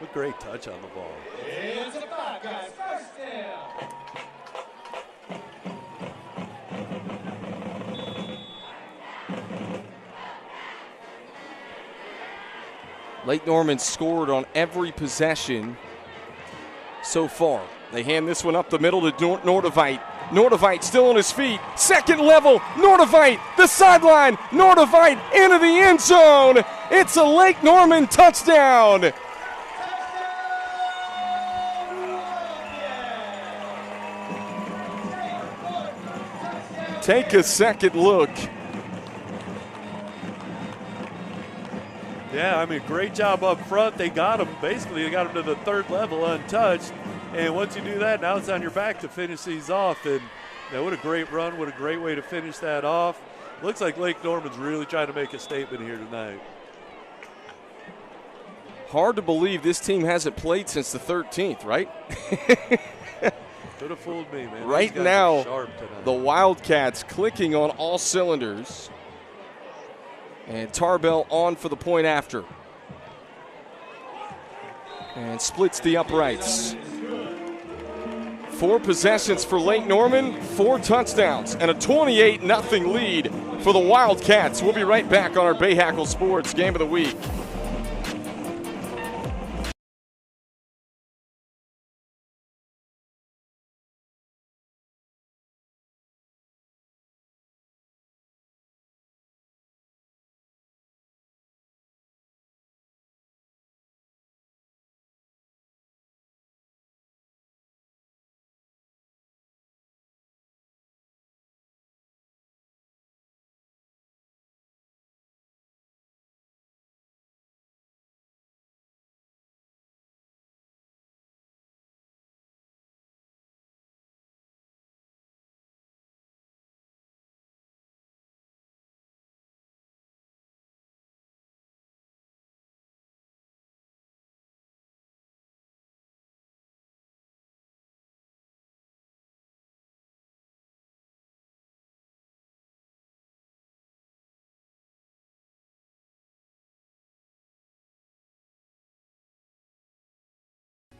a great touch on the ball. It's a five, guys. First down. Lake Norman scored on every possession so far. They hand this one up the middle to Nordevite. Nordevite still on his feet. Second level, Nordevite, the sideline. Nordevite into the end zone. It's a Lake Norman touchdown. Take a second look. Yeah, I mean, great job up front. They got him. Basically, they got him to the third level untouched. And once you do that, now it's on your back to finish these off. And what a great run. What a great way to finish that off. Looks like Lake Norman's really trying to make a statement here tonight. Hard to believe this team hasn't played since the 13th, right? Could have fooled me, man. Right now, the Wildcats clicking on all cylinders. And Tarbell on for the point after. And splits the uprights. 4 possessions for Lake Norman, 4 touchdowns, and a 28-0 lead for the Wildcats. We'll be right back on our Bahakel Sports Game of the Week.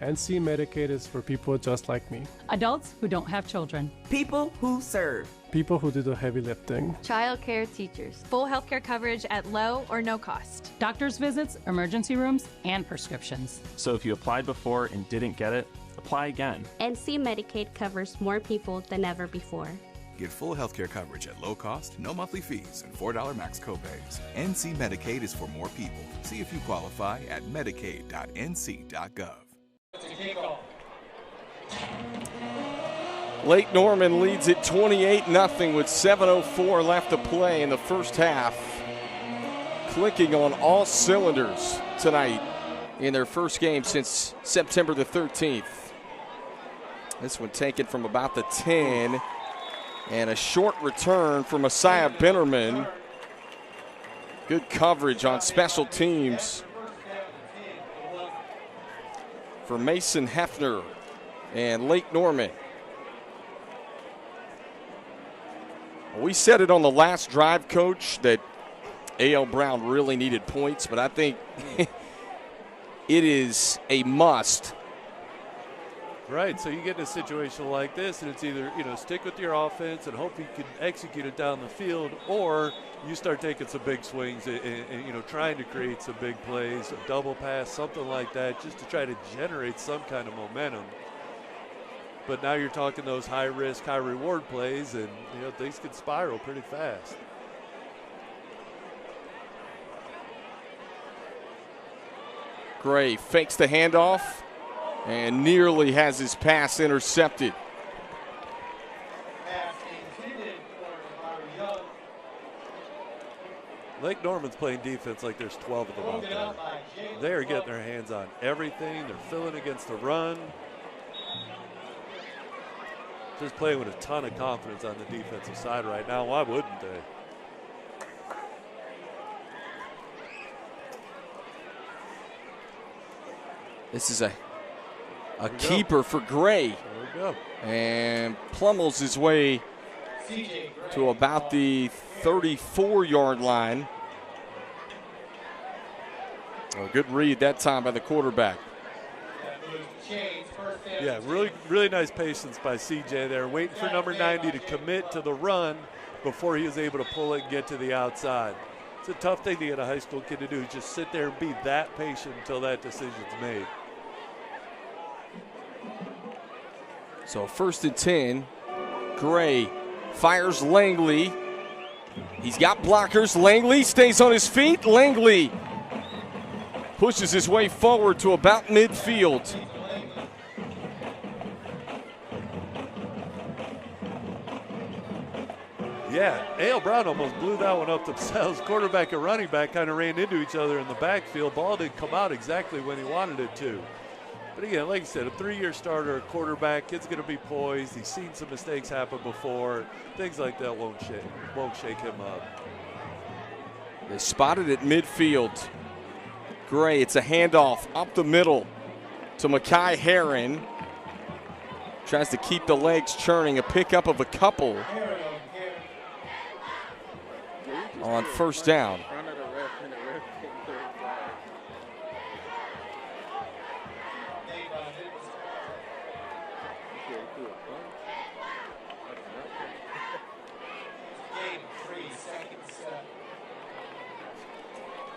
NC Medicaid is for people just like me. Adults who don't have children. People who serve. People who do the heavy lifting. Child care teachers. Full healthcare coverage at low or no cost. Doctor's visits, emergency rooms, and prescriptions. So if you applied before and didn't get it, apply again. NC Medicaid covers more people than ever before. Get full healthcare coverage at low cost, no monthly fees, and $4 max copays. NC Medicaid is for more people. See if you qualify at medicaid.nc.gov. Lake Norman leads it 28-0 with 7:04 left to play in the first half. Clicking on all cylinders tonight in their first game since September the 13th. This one taken from about the 10, and a short return for Messiah Bennerman. Good coverage on special teams for Mason Hefner and Lake Norman. We said it on the last drive, Coach, that A.L. Brown really needed points, but I think it is a must Right, so you get in a situation like this, and it's either, stick with your offense and hope you can execute it down the field, or you start taking some big swings and trying to create some big plays, a double pass, something like that, just to try to generate some kind of momentum. But now you're talking those high-risk, high-reward plays, and things can spiral pretty fast. Gray fakes the handoff and nearly has his pass intercepted. Lake Norman's playing defense like there's 12 of them out there. They're getting their hands on everything. They're filling against the run. Just playing with a ton of confidence on the defensive side right now. Why wouldn't they? This is a keeper for Gray. There we go. And plummels his way to about the 34-yard line. A good read that time by the quarterback. Yeah, really nice patience by CJ there, waiting for number 90 to commit to the run before he was able to pull it and get to the outside. It's a tough thing to get a high school kid to do, just sit there and be that patient until that decision's made. So 1st and 10, Gray fires Langley. He's got blockers. Langley stays on his feet. Langley pushes his way forward to about midfield. Yeah, A.L. Brown almost blew that one up themselves. Quarterback and running back kind of ran into each other in the backfield. Ball didn't come out exactly when he wanted it to. But again, like I said, a 3-year starter, a quarterback, kid's going to be poised. He's seen some mistakes happen before. Things like that won't shake him up. They spotted at midfield. Gray, it's a handoff up the middle to Makai Herron. Tries to keep the legs churning, a pickup of a couple on 1st down.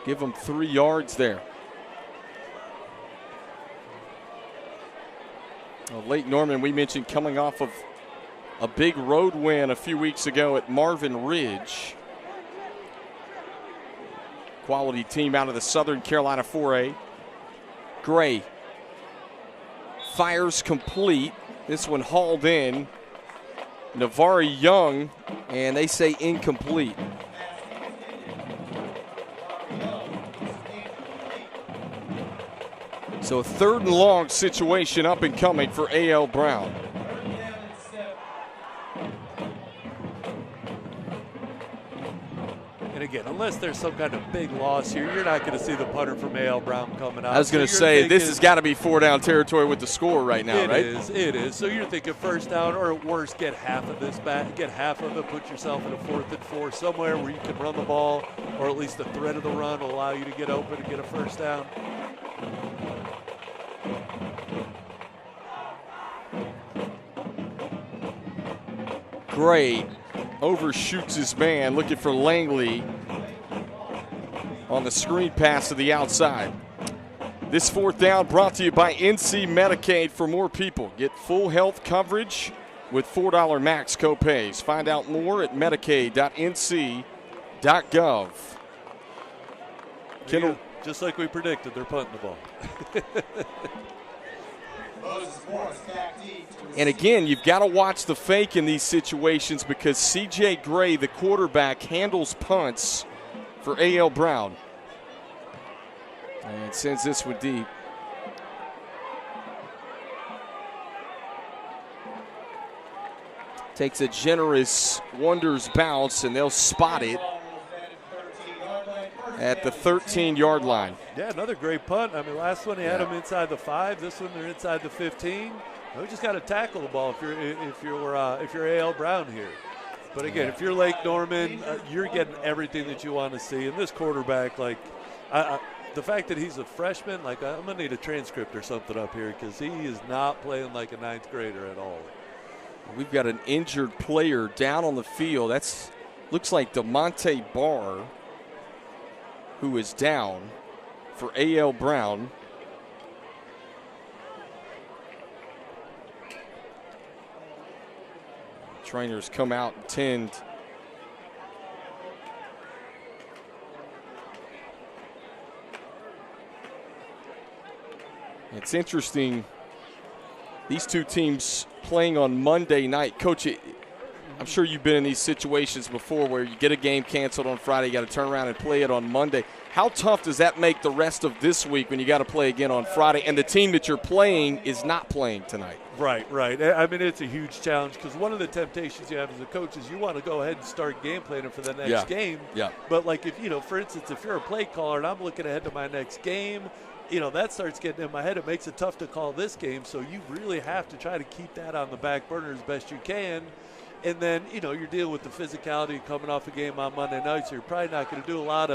Give them 3 yards there. Well, Lake Norman, we mentioned, coming off of a big road win a few weeks ago at Marvin Ridge. Quality team out of the Southern Carolina 4A. Gray fires complete. This one hauled in. Navari Young, and they say incomplete. So a 3rd and long situation up and coming for A.L. Brown. And again, unless there's some kind of big loss here, you're not going to see the punter from A.L. Brown coming out. I was going to say, this has got to be 4-down territory with the score right now, right? It is. So you're thinking 1st down, or at worst, get half of this back, get half of it, put yourself in a 4th and 4 somewhere where you can run the ball, or at least the threat of the run will allow you to get open and get a 1st down. Gray overshoots his man, looking for Langley on the screen pass to the outside. This 4th down brought to you by NC Medicaid. For more people, get full health coverage with $4 max copays. Find out more at medicaid.nc.gov. Kendall, just like we predicted, they're punting the ball. And again, you've got to watch the fake in these situations because C.J. Gray, the quarterback, handles punts for A.L. Brown. And sends this one deep. Takes a generous Wonders bounce, and they'll spot it at the 13-yard line. Yeah, another great punt. I mean, last one they had them inside the 5. This one they're inside the 15. We just got to tackle the ball if you're A.L. Brown here. But again, if you're Lake Norman, you're getting everything that you want to see. And this quarterback, like, the fact that he's a freshman, like I'm going to need a transcript or something up here because he is not playing like a ninth grader at all. We've got an injured player down on the field. That's looks like DeMonte Barr, who is down for A.L. Brown. Trainers come out and tend. It's interesting, these two teams playing on Monday night. Coach, I'm sure you've been in these situations before where you get a game canceled on Friday, you got to turn around and play it on Monday. How tough does that make the rest of this week when you got to play again on Friday and the team that you're playing is not playing tonight? Right. I mean, it's a huge challenge because one of the temptations you have as a coach is you want to go ahead and start game planning for the next game. Yeah. But, like, if, for instance, if you're a play caller and I'm looking ahead to my next game, that starts getting in my head. It makes it tough to call this game, so you really have to try to keep that on the back burner as best you can. And then, you're dealing with the physicality coming off a game on Monday night, so you're probably not going to do a lot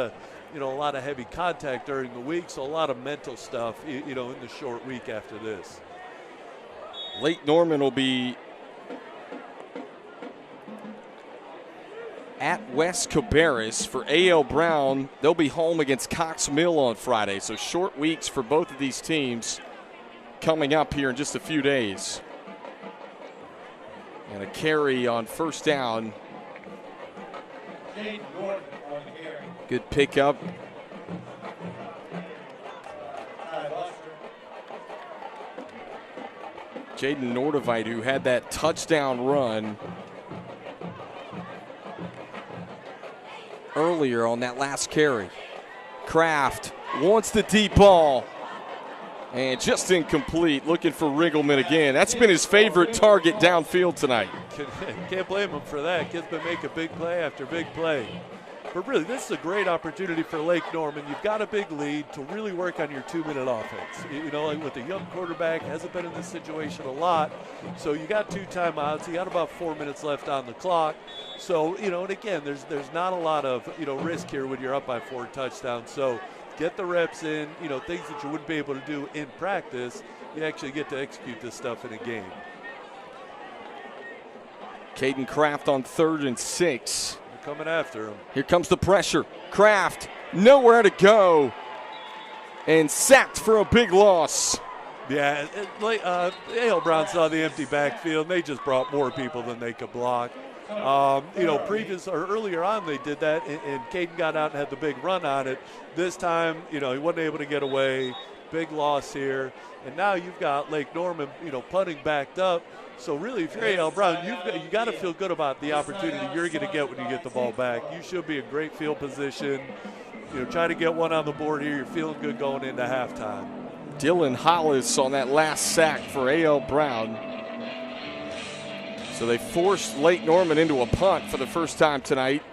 of heavy contact during the week, so a lot of mental stuff, in the short week after this. Lake Norman will be at West Cabarrus. For A.L. Brown, they'll be home against Cox Mill on Friday. So short weeks for both of these teams coming up here in just a few days. And a carry on first down. Good pickup. Jaden Nordevite, who had that touchdown run earlier on that last carry. Kraft wants the deep ball. And just incomplete, looking for Riggleman again. That's been his favorite target downfield tonight. Can't blame him for that. Kid's been making big play after big play. But really, this is a great opportunity for Lake Norman. You've got a big lead to really work on your 2-minute offense. Like with a young quarterback, hasn't been in this situation a lot. So you got 2 timeouts. You got about 4 minutes left on the clock. So, and again, there's not a lot of, risk here when you're up by 4 touchdowns. So get the reps in, things that you wouldn't be able to do in practice. You actually get to execute this stuff in a game. Caden Kraft on 3rd and 6. Coming after him. Here comes the pressure. Kraft, nowhere to go. And sacked for a big loss. Yeah, A.L. Brown saw the empty backfield. They just brought more people than they could block. Earlier on they did that, and Caden got out and had the big run on it. This time, he wasn't able to get away. Big loss here. And now you've got Lake Norman, punting backed up. So really, if you're A.L. Brown, you got to feel good about the opportunity you're going to get when you get the ball back. You should be in great field position. Try to get one on the board here. You're feeling good going into halftime. Dylan Hollis on that last sack for A.L. Brown. So they forced Lake Norman into a punt for the first time tonight.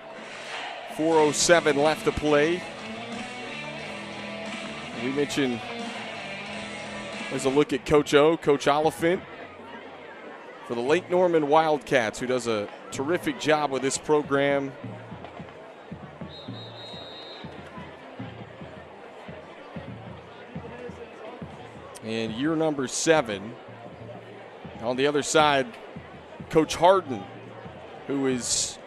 4:07 left to play. We mentioned there's a look at Coach O, Coach Oliphant, for the Lake Norman Wildcats, who does a terrific job with this program. And year number 7. On the other side, Coach Harden, who is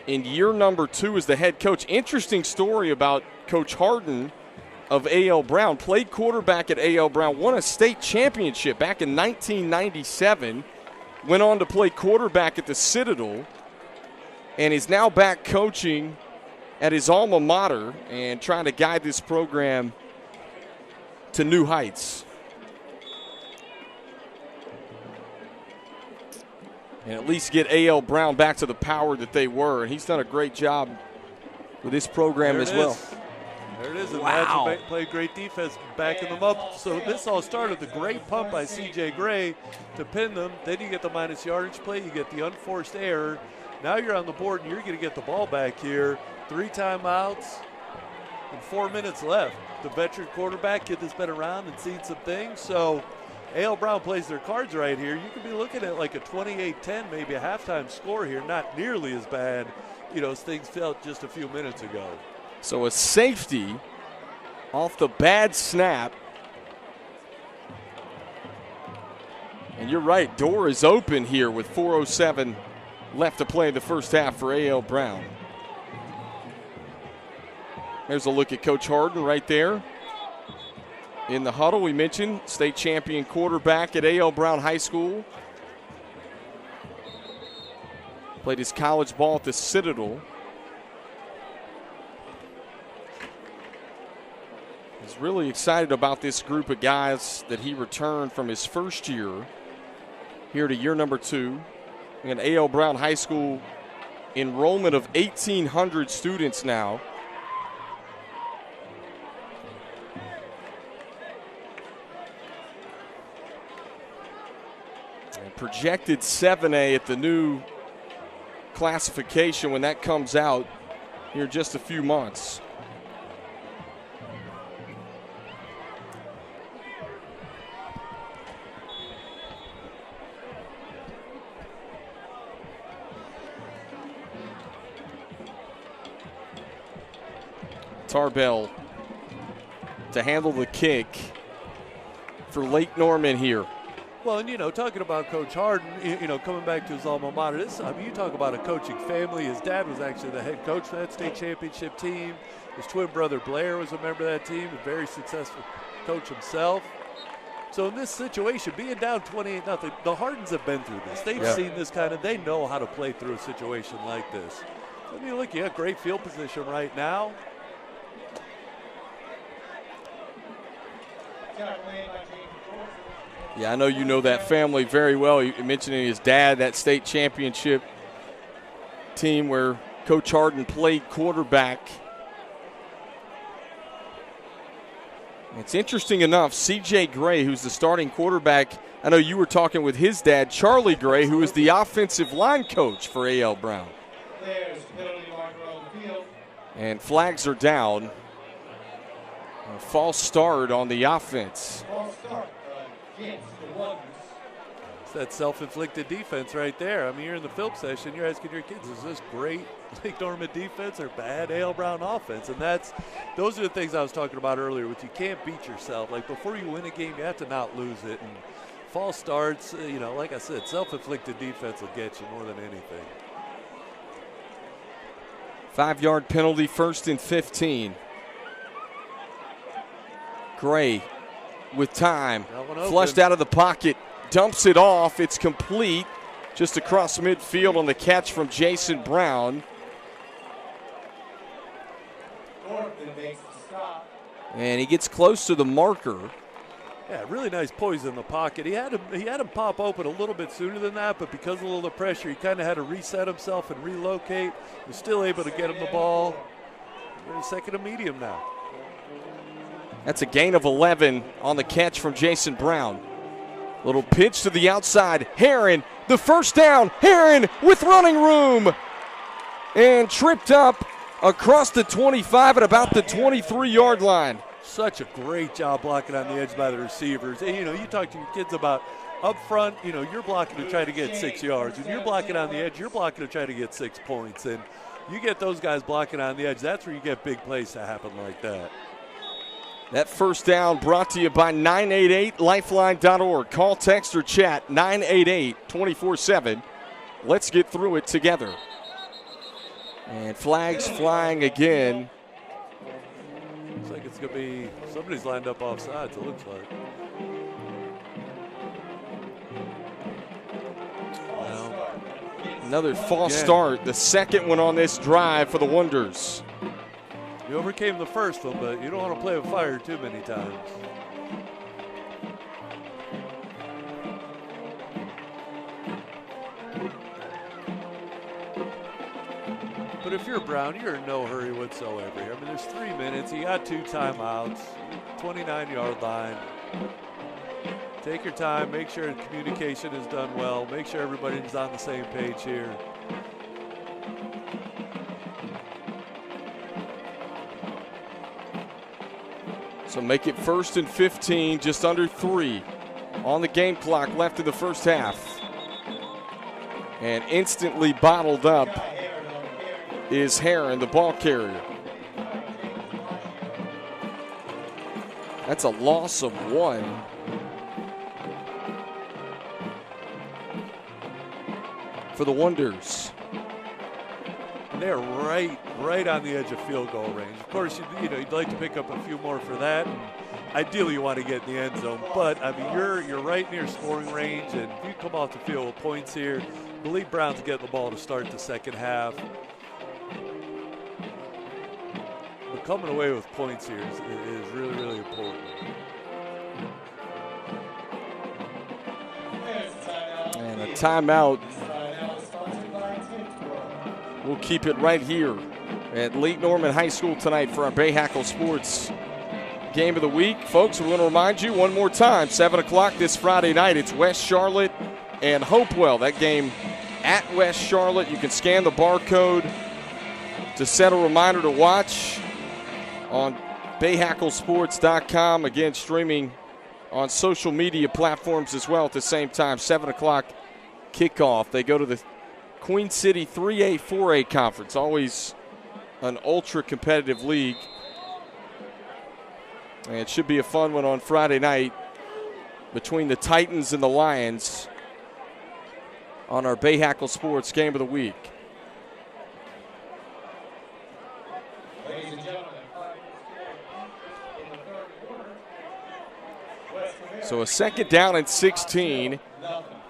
in year number 2 as the head coach. Interesting story about Coach Harden of A.L. Brown. Played quarterback at A.L. Brown, won a state championship back in 1997. Went on to play quarterback at the Citadel and is now back coaching at his alma mater and trying to guide this program to new heights. And at least get A.L. Brown back to the power that they were. And he's done a great job with this program as well. There it is. Wow. Imagine played great defense backing them up. So this all started with the great pump by C.J. Gray to pin them. Then you get the minus yardage play. You get the unforced error. Now you're on the board, and you're going to get the ball back here. 3 timeouts and 4 minutes left. The veteran quarterback, kid that's been around and seen some things. So A.L. Brown plays their cards right here. You could be looking at like a 28-10, maybe a halftime score here. Not nearly as bad, as things felt just a few minutes ago. So a safety off the bad snap. And you're right, door is open here with 4:07 left to play in the first half for A.L. Brown. There's a look at Coach Harden right there. In the huddle, we mentioned state champion quarterback at A.L. Brown High School. Played his college ball at the Citadel. He's really excited about this group of guys that he returned from his first year here to year number 2. And A.L. Brown High School enrollment of 1,800 students now. And projected 7A at the new classification when that comes out here in just a few months. Tarbell to handle the kick for Lake Norman here. Well, and, talking about Coach Harden, coming back to his alma mater, you talk about a coaching family. His dad was actually the head coach for that state championship team. His twin brother Blair was a member of that team, a very successful coach himself. So in this situation, being down 28-0, the Hardens have been through this. They've seen this they know how to play through a situation like this. Look, you have great field position right now. Yeah, I know you know that family very well. You mentioned his dad, that state championship team where Coach Harden played quarterback. It's interesting enough, C.J. Gray, who's the starting quarterback, I know you were talking with his dad, Charlie Gray, who is the offensive line coach for A.L. Brown. And flags are down. A false start on the offense. It's that self-inflicted defense right there. You're in the film session, you're asking your kids, is this great Lake Norman defense or bad A.L. Brown offense? And those are the things I was talking about earlier, which you can't beat yourself. Before you win a game, you have to not lose it. And false starts, like I said, self-inflicted defense will get you more than anything. 5-yard penalty, 1st and 15. Gray with time, flushed out of the pocket, dumps it off. It's complete just across midfield on the catch from Jason Brown. And he gets close to the marker. Yeah, really nice poise in the pocket. He had him pop open a little bit sooner than that, but because of a little pressure, he kind of had to reset himself and relocate. He was still able to get him the ball. We're in 2nd and medium now. That's a gain of 11 on the catch from Jason Brown. Little pitch to the outside. Heron, the first down. Heron with running room. And tripped up across the 25 at about the 23-yard line. Such a great job blocking on the edge by the receivers. And, you talk to your kids about up front, you're blocking to try to get 6 yards. When you're blocking on the edge, you're blocking to try to get 6 points. And you get those guys blocking on the edge, that's where you get big plays to happen like that. That first down brought to you by 988lifeline.org. Call, text, or chat 988-24/7. Let's get through it together. And flags flying again. Looks like it's going to be somebody's lined up off sides, it looks like. Well, another false start, the second one on this drive for the Wonders. You overcame the first one, but you don't want to play with fire too many times. But if you're Brown, you're in no hurry whatsoever here. There's 3 minutes. You got 2 timeouts, 29-yard line. Take your time. Make sure communication is done well. Make sure everybody's on the same page here. So make it 1st and 15, just under 3 on the game clock left in the first half. And instantly bottled up is Heron, the ball carrier. That's a loss of 1. For the Wonders. And they're right on the edge of field goal range. Of course, you'd like to pick up a few more for that. And ideally, you want to get in the end zone. But I mean, you're right near scoring range, and if you come off the field with points here, I believe Brown's getting the ball to start the second half. But coming away with points here is really, really important. And a timeout. We'll keep it right here at Lake Norman High School tonight for our Bahakel Sports Game of the Week. Folks, we're going to remind you one more time, 7 o'clock this Friday night. It's West Charlotte and Hopewell. That game at West Charlotte. You can scan the barcode to set a reminder to watch on BahakelSports.com. Again, streaming on social media platforms as well at the same time. 7 o'clock kickoff. They go to the Queen City 3A, 4A conference. Always an ultra-competitive league. And it should be a fun one on Friday night between the Titans and the Lions on our Bahakel Sports Game of the Week. Ladies and gentlemen, in the third quarter, So a second down and 16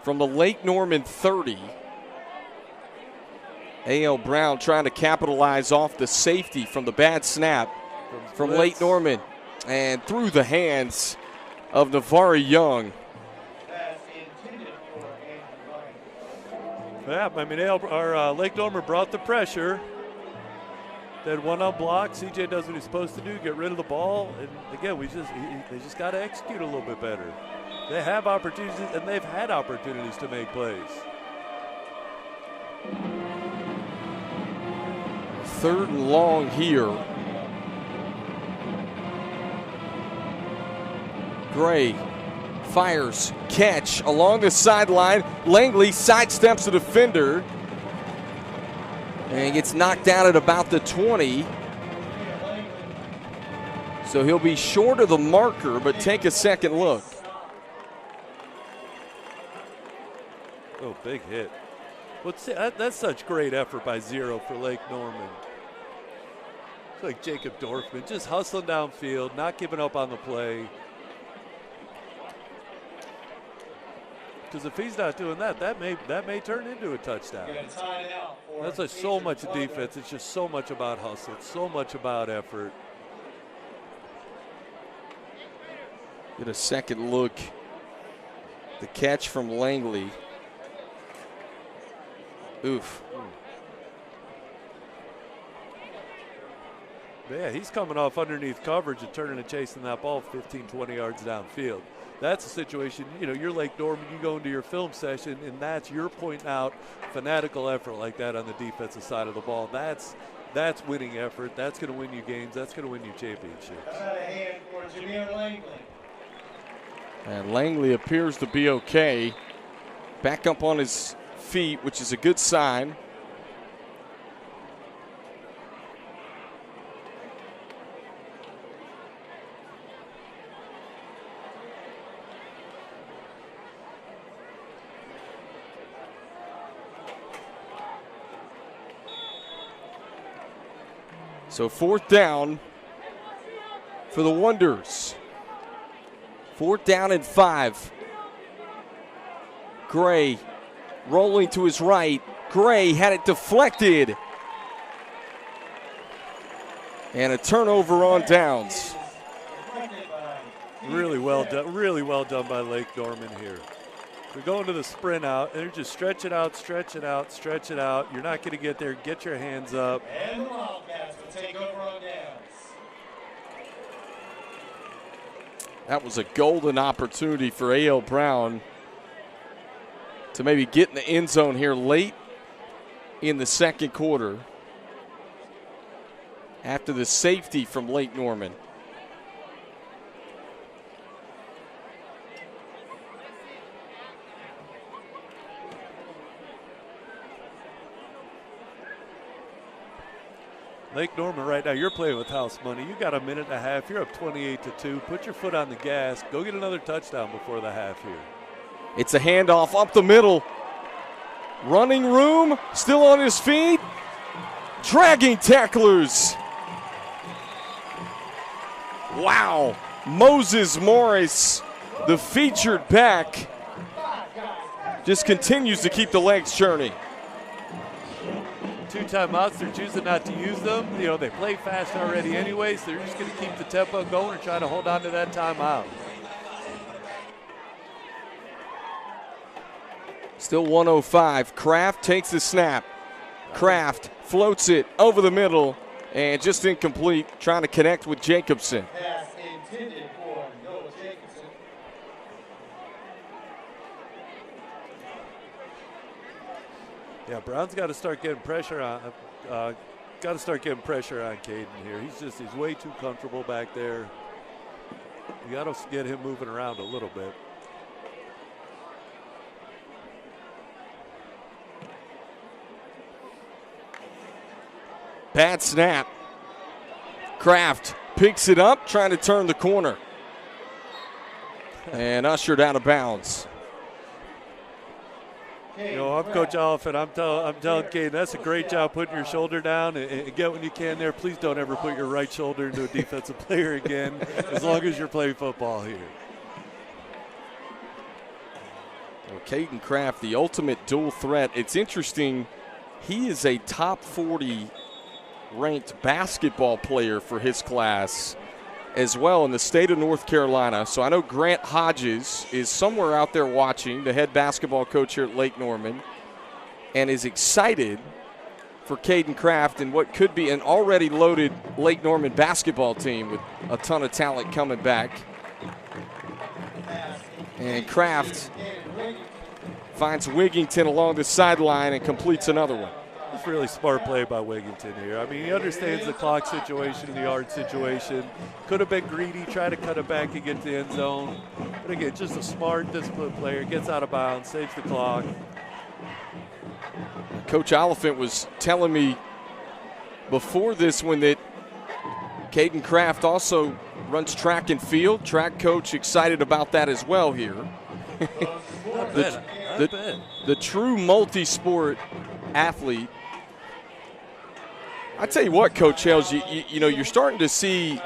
from the Lake Norman 30. A.L. Brown trying to capitalize off the safety from the bad snap from Lake Norman and through the hands of Navarre Young. Yeah, I mean, Lake Norman brought the pressure. They had one on block. CJ does what he's supposed to do, get rid of the ball. And again, they just got to execute a little bit better. They have opportunities, and they've had opportunities to make plays. Third and long here. Gray fires, catch along the sideline. Langley sidesteps the defender and gets knocked out at about the 20. So he'll be short of the marker, but take a second look. Oh, big hit. That's such great effort by Zero for Lake Norman. It's like Jacob Dorfman, just hustling downfield, not giving up on the play. Because if he's not doing that, that may turn into a touchdown. That's like so much defense. It's just so much about hustle. It's so much about effort. Get a second look. The catch from Langley. Oof. Yeah, he's coming off underneath coverage and turning and chasing that ball 15, 20 yards downfield. That's a situation, you're Lake Norman, you go into your film session, and you're pointing out fanatical effort like that on the defensive side of the ball. That's winning effort. That's going to win you games. That's going to win you championships. And Langley appears to be okay. Back up on his feet, which is a good sign. So fourth down for the Wonders. Fourth down and 5. Gray rolling to his right. Gray had it deflected. And a turnover on downs. Really well done by Lake Norman here. They're going to the sprint out, and they're just stretch it out, stretch it out, stretch it out. You're not going to get there. Get your hands up. And the Wildcats will take over on downs. That was a golden opportunity for A.L. Brown to maybe get in the end zone here late in the second quarter after the safety from Lake Norman. Lake Norman right now, you're playing with house money. You got a minute and a half. You're up 28-2. Put your foot on the gas. Go get another touchdown before the half here. It's a handoff up the middle. Running room, still on his feet. Dragging tacklers. Wow. Moses Morris, the featured back, just continues to keep the legs churning. 2 timeouts, they're choosing not to use them. You know, they play fast already anyway, so they're just going to keep the tempo going and try to hold on to that timeout. Still 105. Kraft takes the snap. Kraft floats it over the middle and just incomplete, trying to connect with Jacobson. Pass intended for Noah Jacobson. Yeah, Brown's got to start getting pressure on. Caden here. He's way too comfortable back there. You got to get him moving around a little bit. Bad snap. Kraft picks it up, trying to turn the corner. And ushered out of bounds. You know, I'm Coach Oliphant. I'm telling Caden, that's a great job putting your shoulder down and get when you can there. Please don't ever put your right shoulder into a defensive player again, as long as you're playing football here. Well, Caden Kraft, the ultimate dual threat. It's interesting, he is a top 40 ranked basketball player for his class as well in the state of North Carolina. So I know Grant Hodges is somewhere out there watching, the head basketball coach here at Lake Norman, and is excited for Caden Kraft and what could be an already loaded Lake Norman basketball team with a ton of talent coming back. And Kraft finds Wigington along the sideline and completes another one. It's really smart play by Wigington here. I mean, he understands the clock situation, the yard situation. Could have been greedy, try to cut it back and get to the end zone. But again, just a smart, disciplined player. Gets out of bounds, saves the clock. Coach Oliphant was telling me before this one that Caden Kraft also runs track and field. Track coach excited about that as well here. The true multi-sport athlete. I tell you what, Coach Hales, you know, you're starting to see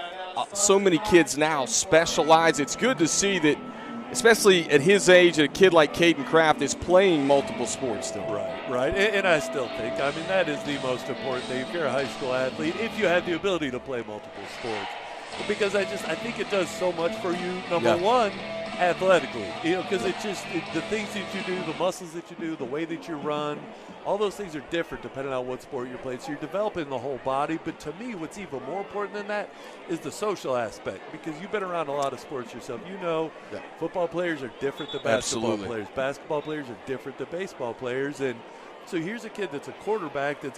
so many kids now specialize. It's good to see that, especially at his age, a kid like Caden Kraft is playing multiple sports still. Right. And I still think, I mean, that is the most important thing. If you're a high school athlete, if you have the ability to play multiple sports. Because I think it does so much for you, number one, athletically. You know, because the things that you do, the muscles that you do, the way that you run, all those things are different depending on what sport you're playing. So you're developing the whole body. But to me, what's even more important than that is the social aspect. Because you've been around a lot of sports yourself. You know, football players are different than basketball players. Basketball players are different than baseball players. And so here's a kid that's a quarterback that's,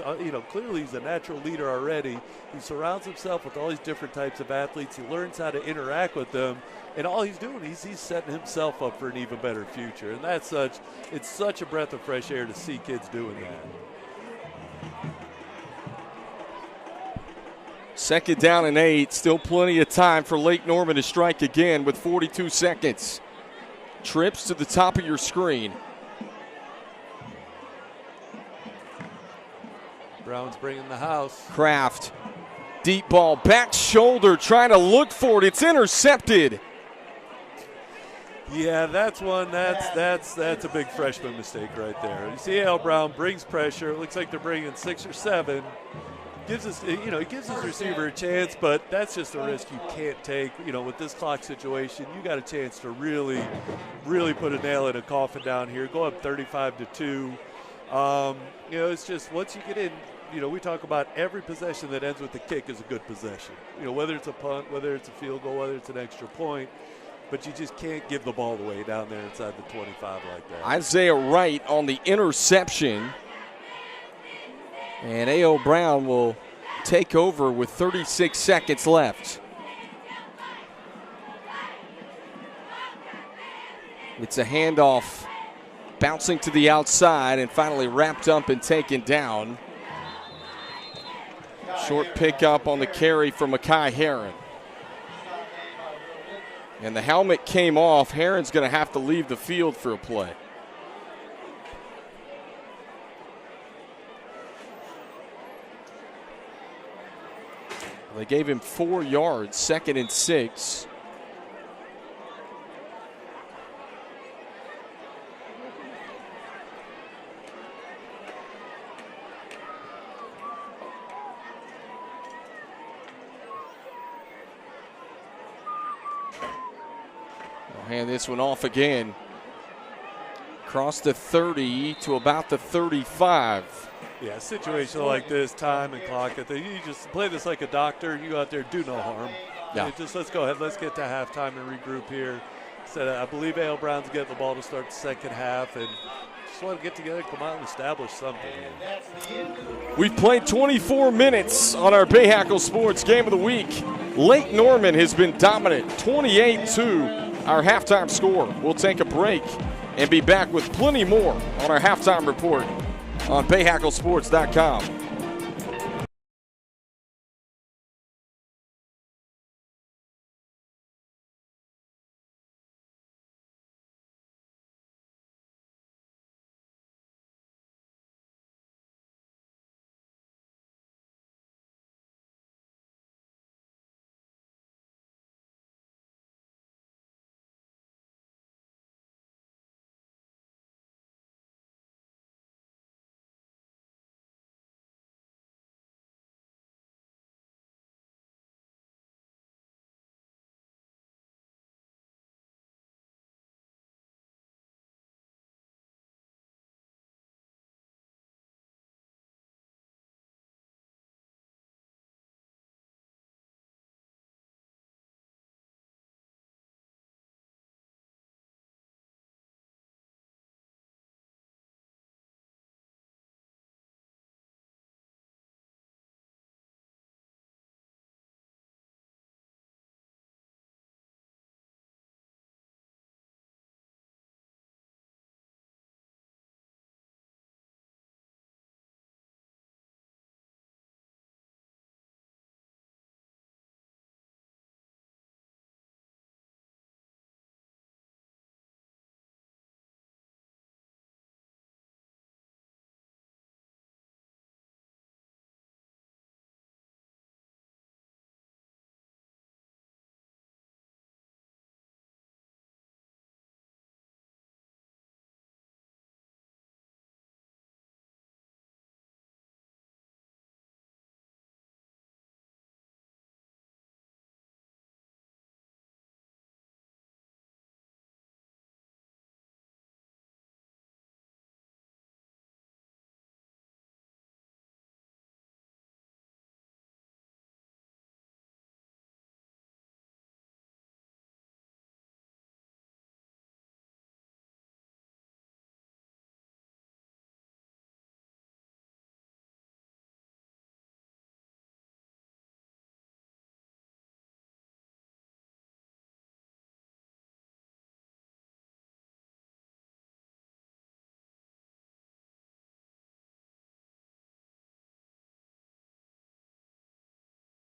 clearly he's a natural leader already. He surrounds himself with all these different types of athletes. He learns how to interact with them. And all he's doing, he's setting himself up for an even better future. And it's such a breath of fresh air to see kids doing that. 2nd down and 8. Still plenty of time for Lake Norman to strike again with 42 seconds. Trips to the top of your screen. Brown's bringing the house. Kraft, deep ball, back shoulder, trying to look for it. It's intercepted. Yeah, that's one. That's a big freshman mistake right there. You see Al Brown brings pressure. It looks like they're bringing 6 or 7. Gives his receiver a chance, but that's just a risk you can't take. You know, with this clock situation, you got a chance to really, really put a nail in a coffin down here. Go up 35-2. It's just once you get in. You know, we talk about every possession that ends with a kick is a good possession. You know, whether it's a punt, whether it's a field goal, whether it's an extra point. But you just can't give the ball away down there inside the 25 like that. Isaiah Wright on the interception. And A.O. Brown will take over with 36 seconds left. It's a handoff, bouncing to the outside and finally wrapped up and taken down. Short pickup on the carry from Mekhi Herron. And the helmet came off. Herron's going to have to leave the field for a play. They gave him 4 yards, 2nd and 6. I'll hand this one off again. Across the 30 to about the 35. Yeah, situation like this, time and clock, you just play this like a doctor. You go out there, do no harm. Yeah. Just let's go ahead. Let's get to halftime and regroup here. I believe A.L. Brown's getting the ball to start the second half, and just want to get together, come out and establish something. We've played 24 minutes on our Bahakel Sports Game of the Week. Lake Norman has been dominant, 28-2, our halftime score. We'll take a break and be back with plenty more on our halftime report on BahakelSports.com.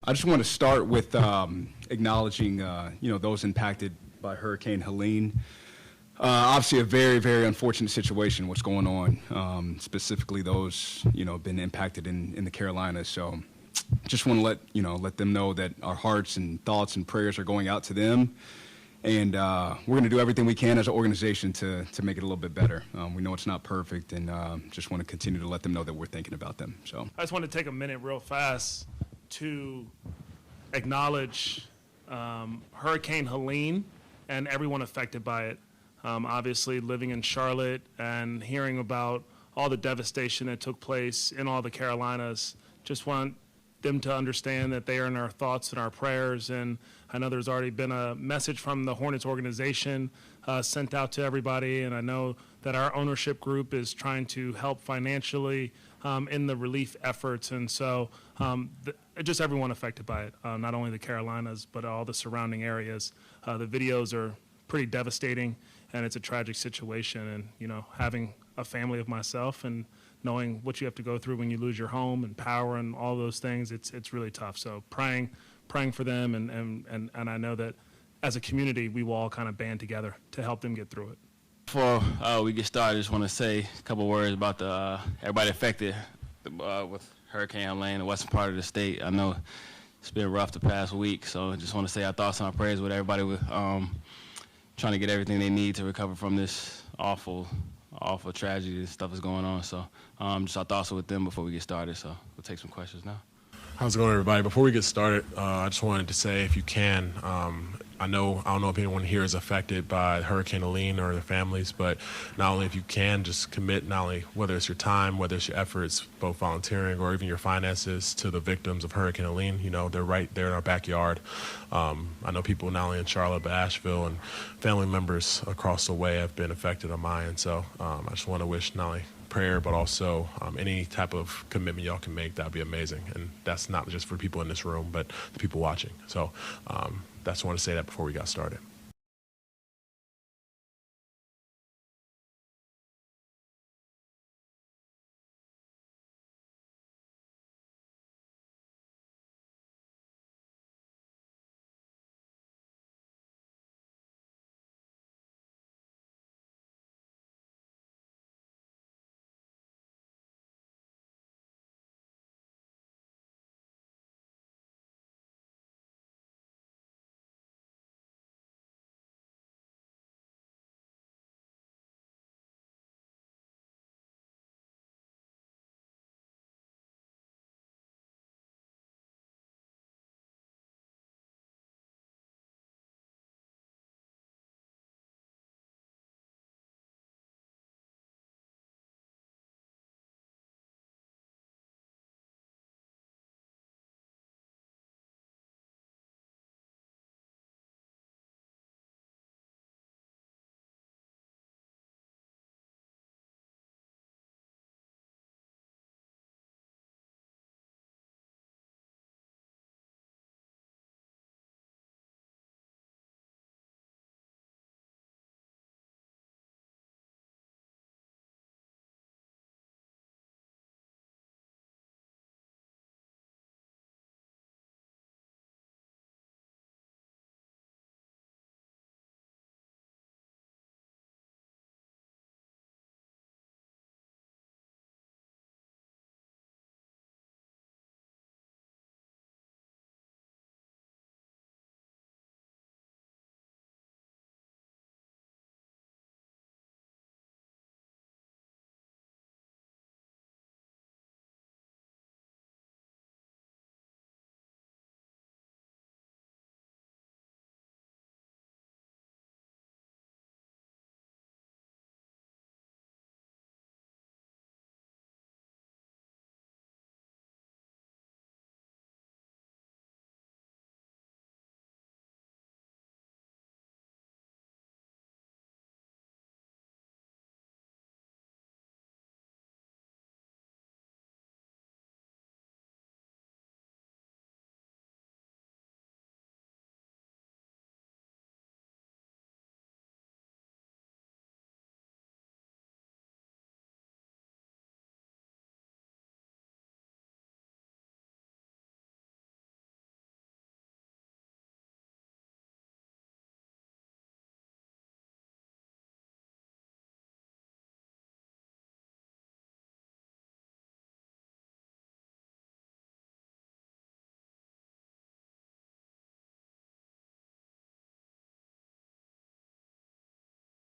I just want to start with acknowledging, those impacted by Hurricane Helene. Obviously, a very, very unfortunate situation. What's going on? Specifically, those been impacted in the Carolinas. So, just want to let them know that our hearts and thoughts and prayers are going out to them, and we're going to do everything we can as an organization to make it a little bit better. We know it's not perfect, and just want to continue to let them know that we're thinking about them. So, I just want to take a minute, real fast, to acknowledge Hurricane Helene and everyone affected by it. Obviously, living in Charlotte and hearing about all the devastation that took place in all the Carolinas, just want them to understand that they are in our thoughts and our prayers. And I know there's already been a message from the Hornets organization sent out to everybody, and I know that our ownership group is trying to help financially in the relief efforts. And so just everyone affected by it, not only the Carolinas, but all the surrounding areas. The videos are pretty devastating, and it's a tragic situation. And, having a family of myself, and knowing what you have to go through when you lose your home and power and all those things, it's really tough. So praying for them, and I know that as a community we will all kind of band together to help them get through it. Before we get started, I just want to say a couple words about the everybody affected with Hurricane Helene, the western part of the state. I know it's been rough the past week, so I just want to say our thoughts and our prayers with everybody with trying to get everything they need to recover from this awful tragedy and stuff that's going on. So just our thoughts are with them before we get started. So we'll take some questions now. How's it going, everybody? Before we get started, I just wanted to say, if you can, I don't know if anyone here is affected by Hurricane Helene or their families, but not only if you can, just commit not only whether it's your time, whether it's your efforts, both volunteering or even your finances, to the victims of Hurricane Helene. You know, they're right there in our backyard. I know people not only in Charlotte but Asheville, and family members across the way have been affected on my end. So I just want to wish not only prayer, but also any type of commitment y'all can make, that'd be amazing. And that's not just for people in this room, but the people watching. So that's want to say that before we got started.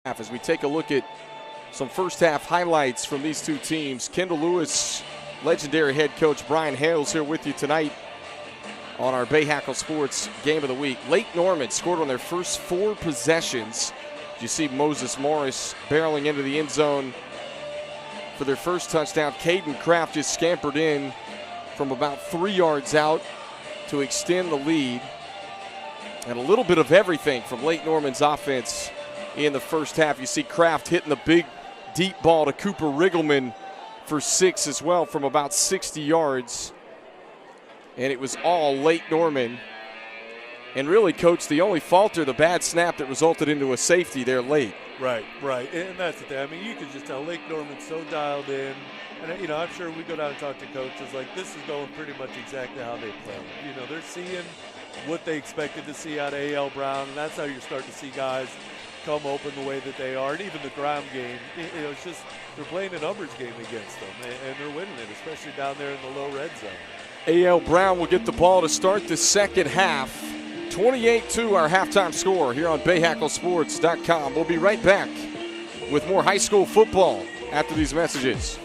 As we take a look at some first half highlights from these two teams, Kendall Lewis, legendary head coach Brian Hales here with you tonight on our Bahakel Sports Game of the Week. Lake Norman scored on their first 4 possessions. You see Moses Morris barreling into the end zone for their first touchdown. Caden Kraft just scampered in from about 3 yards out to extend the lead. And a little bit of everything from Lake Norman's offense in the first half. You see Kraft hitting the big deep ball to Cooper Riggleman for 6 as well from about 60 yards. And it was all Lake Norman. And really, Coach, the only falter, the bad snap that resulted into a safety there late. Right, and that's the thing. I mean, you can just tell Lake Norman's so dialed in, and I'm sure we go down and talk to coaches. Like, this is going pretty much exactly how they play. They're seeing what they expected to see out of A.L. Brown, and that's how you're starting to see guys come open the way that they are. And even the ground game, it's just they're playing a numbers game against them, and they're winning it, especially down there in the low red zone. A.L. Brown will get the ball to start the second half. 28-2 our halftime score here on BahakelSports.com. We'll be right back with more high school football after these messages.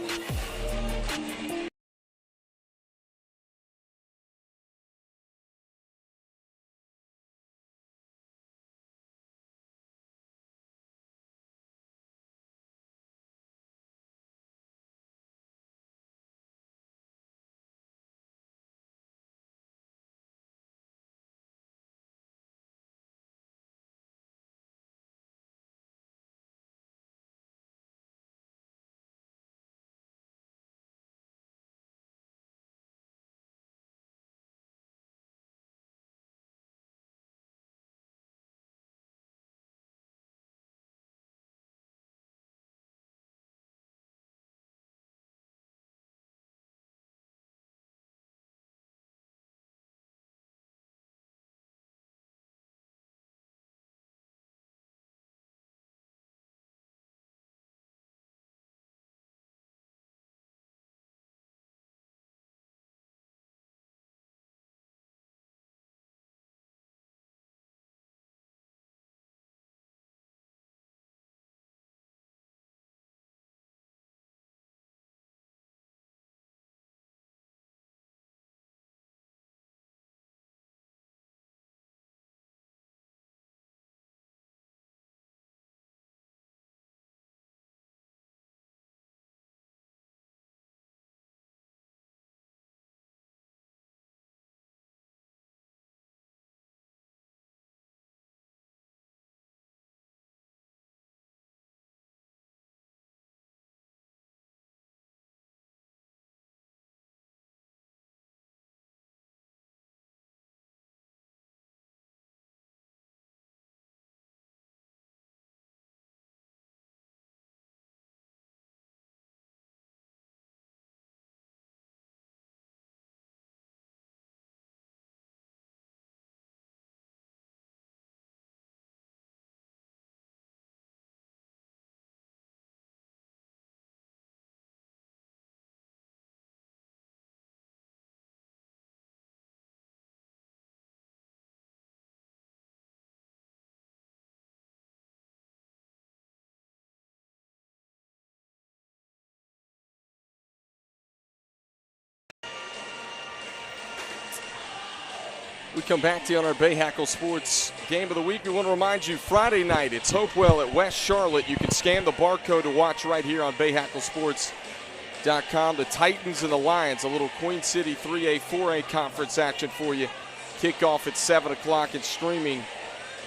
We come back to you on our Bahakel Sports Game of the Week. We want to remind you, Friday night, it's Hopewell at West Charlotte. You can scan the barcode to watch right here on BahakelSports.com. The Titans and the Lions, a little Queen City 3A, 4A conference action for you. Kickoff at 7 o'clock and streaming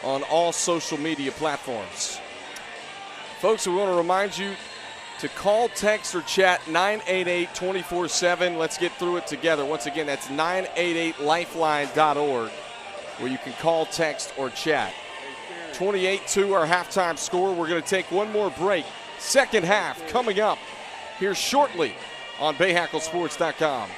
on all social media platforms. Folks, we want to remind you to call, text, or chat 988-24-7. Let's get through it together. Once again, that's 988lifeline.org, where you can call, text, or chat. 28-2 our halftime score. We're going to take one more break. Second half coming up here shortly on BahakelSports.com.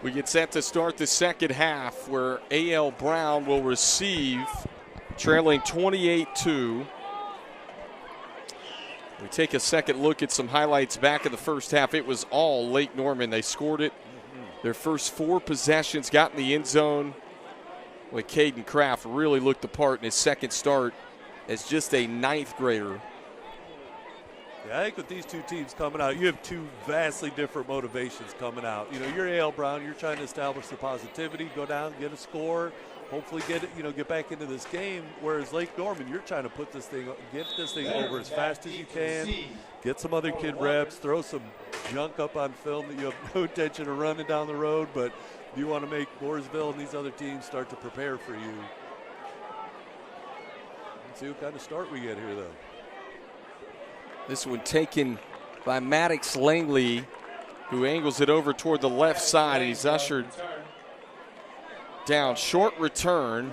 We get set to start the second half where A.L. Brown will receive, trailing 28-2. We take a second look at some highlights back in the first half. It was all Lake Norman. They scored it. Their first 4 possessions got in the end zone. With Caden Kraft really looked the part in his second start as just a 9th grader. Yeah, I think with these two teams coming out, you have two vastly different motivations coming out. You know, you're A.L. Brown, you're trying to establish the positivity, go down, get a score, hopefully get back into this game. Whereas Lake Norman, you're trying to get this thing over as fast as you can, get some other kid reps, throw some junk up on film that you have no intention of running down the road, but you want to make Mooresville and these other teams start to prepare for you. Let's see what kind of start we get here, though. This one taken by Maddox Langley, who angles it over toward the left side. He's ushered down. Short return.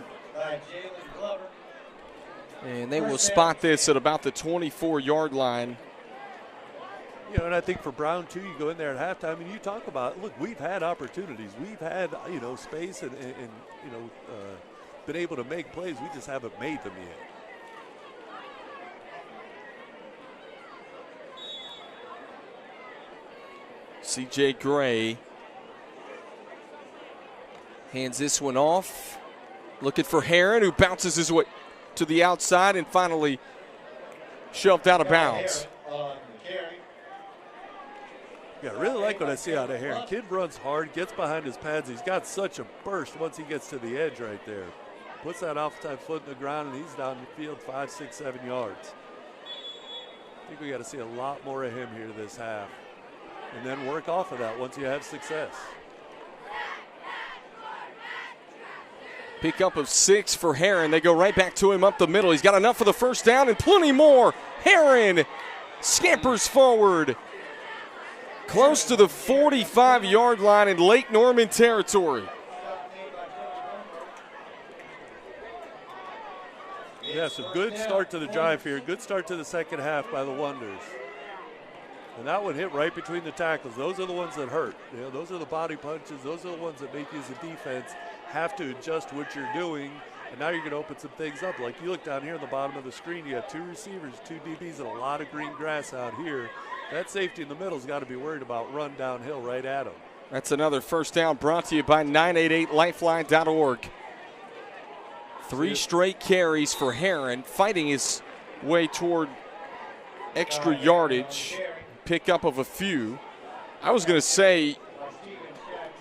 And they will spot this at about the 24-yard line. You know, and I think for Brown, too, you go in there at halftime and you talk about, look, we've had opportunities. We've had, space and been able to make plays. We just haven't made them yet. C.J. Gray hands this one off. Looking for Heron, who bounces his way to the outside and finally shoved out of bounds. Yeah, I really like what I see out of Heron. Kid runs hard, gets behind his pads. He's got such a burst once he gets to the edge right there. Puts that offside foot in the ground, and he's down the field 5, 6, 7 yards. I think we got to see a lot more of him here this half. And then work off of that once you have success. Pickup of 6 for Heron. They go right back to him up the middle. He's got enough for the first down and plenty more. Heron scampers forward. Close to the 45-yard line in Lake Norman territory. Yeah, so good start to the drive here. Good start to the second half by the Wonders. And that one hit right between the tackles. Those are the ones that hurt. You know, those are the body punches. Those are the ones that make you as a defense have to adjust what you're doing. And now you're going to open some things up. Like you look down here on the bottom of the screen, you have 2 receivers, 2 DBs, and a lot of green grass out here. That safety in the middle's got to be worried about run downhill right at him. That's another first down brought to you by 988lifeline.org. 3 straight carries for Heron, fighting his way toward extra yardage. Pickup of a few. I was going to say,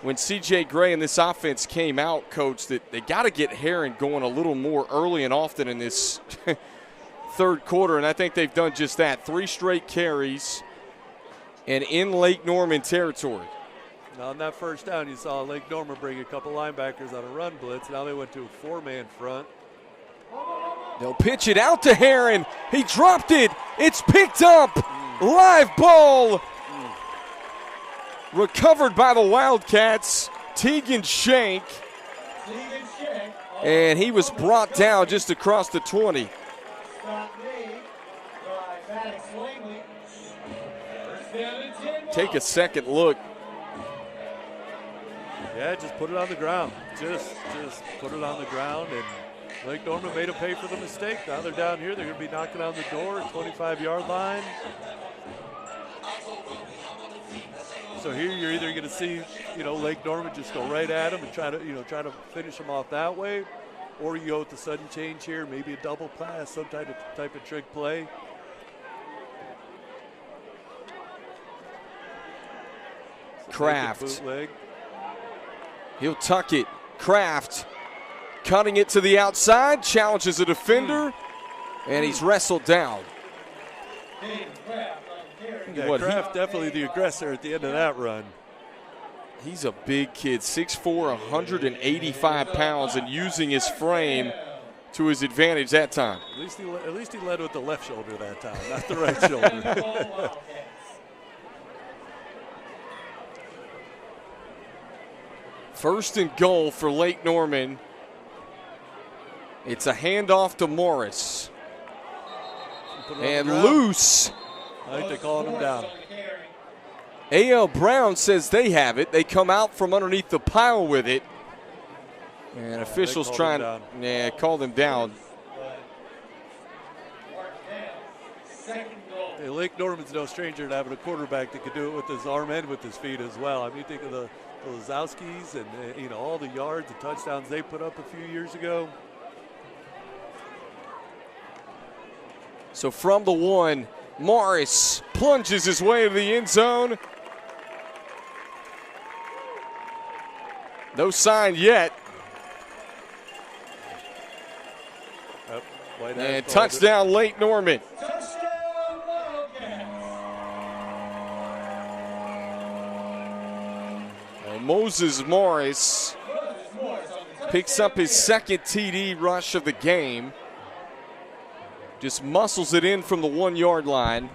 when C.J. Gray and this offense came out, Coach, that they got to get Heron going a little more early and often in this third quarter, and I think they've done just that. 3 straight carries and in Lake Norman territory. Now on that first down, you saw Lake Norman bring a couple linebackers on a run blitz. Now they went to a 4-man front. They'll pitch it out to Heron. He dropped it. It's picked up. Live ball. Recovered by the Wildcats. Tegan Shank. And he was brought down just across the 20. Take a second look. Yeah, just put it on the ground. Just put it on the ground, and Lake Norman made a pay for the mistake. Now they're down here. They're going to be knocking on the door at 25-yard line. So here you're either going to see, Lake Norman just go right at them and try to finish them off that way, or you go with the sudden change here, maybe a double pass, some type of trick play. Kraft. He'll tuck it. Kraft cutting it to the outside, challenges a defender, and he's wrestled down. Yeah, Kraft definitely the aggressor at the end of that run. He's a big kid, 6'4", 185 pounds, and using his frame to his advantage that time. At least he led with the left shoulder that time, not the right shoulder. First and goal for Lake Norman. It's a handoff to Morris. And loose. I think they're calling him down. A.L. Brown says they have it. They come out from underneath the pile with it. And officials trying to call them down. Hey, Lake Norman's no stranger to having a quarterback that could do it with his arm and with his feet as well. I mean, think of the Lazowskis and all the yards and touchdowns they put up a few years ago. So from the 1, Morris plunges his way to the end zone. No sign yet. And touchdown, Lake Norman. Moses Morris picks up his second TD rush of the game. Just muscles it in from the 1-yard line.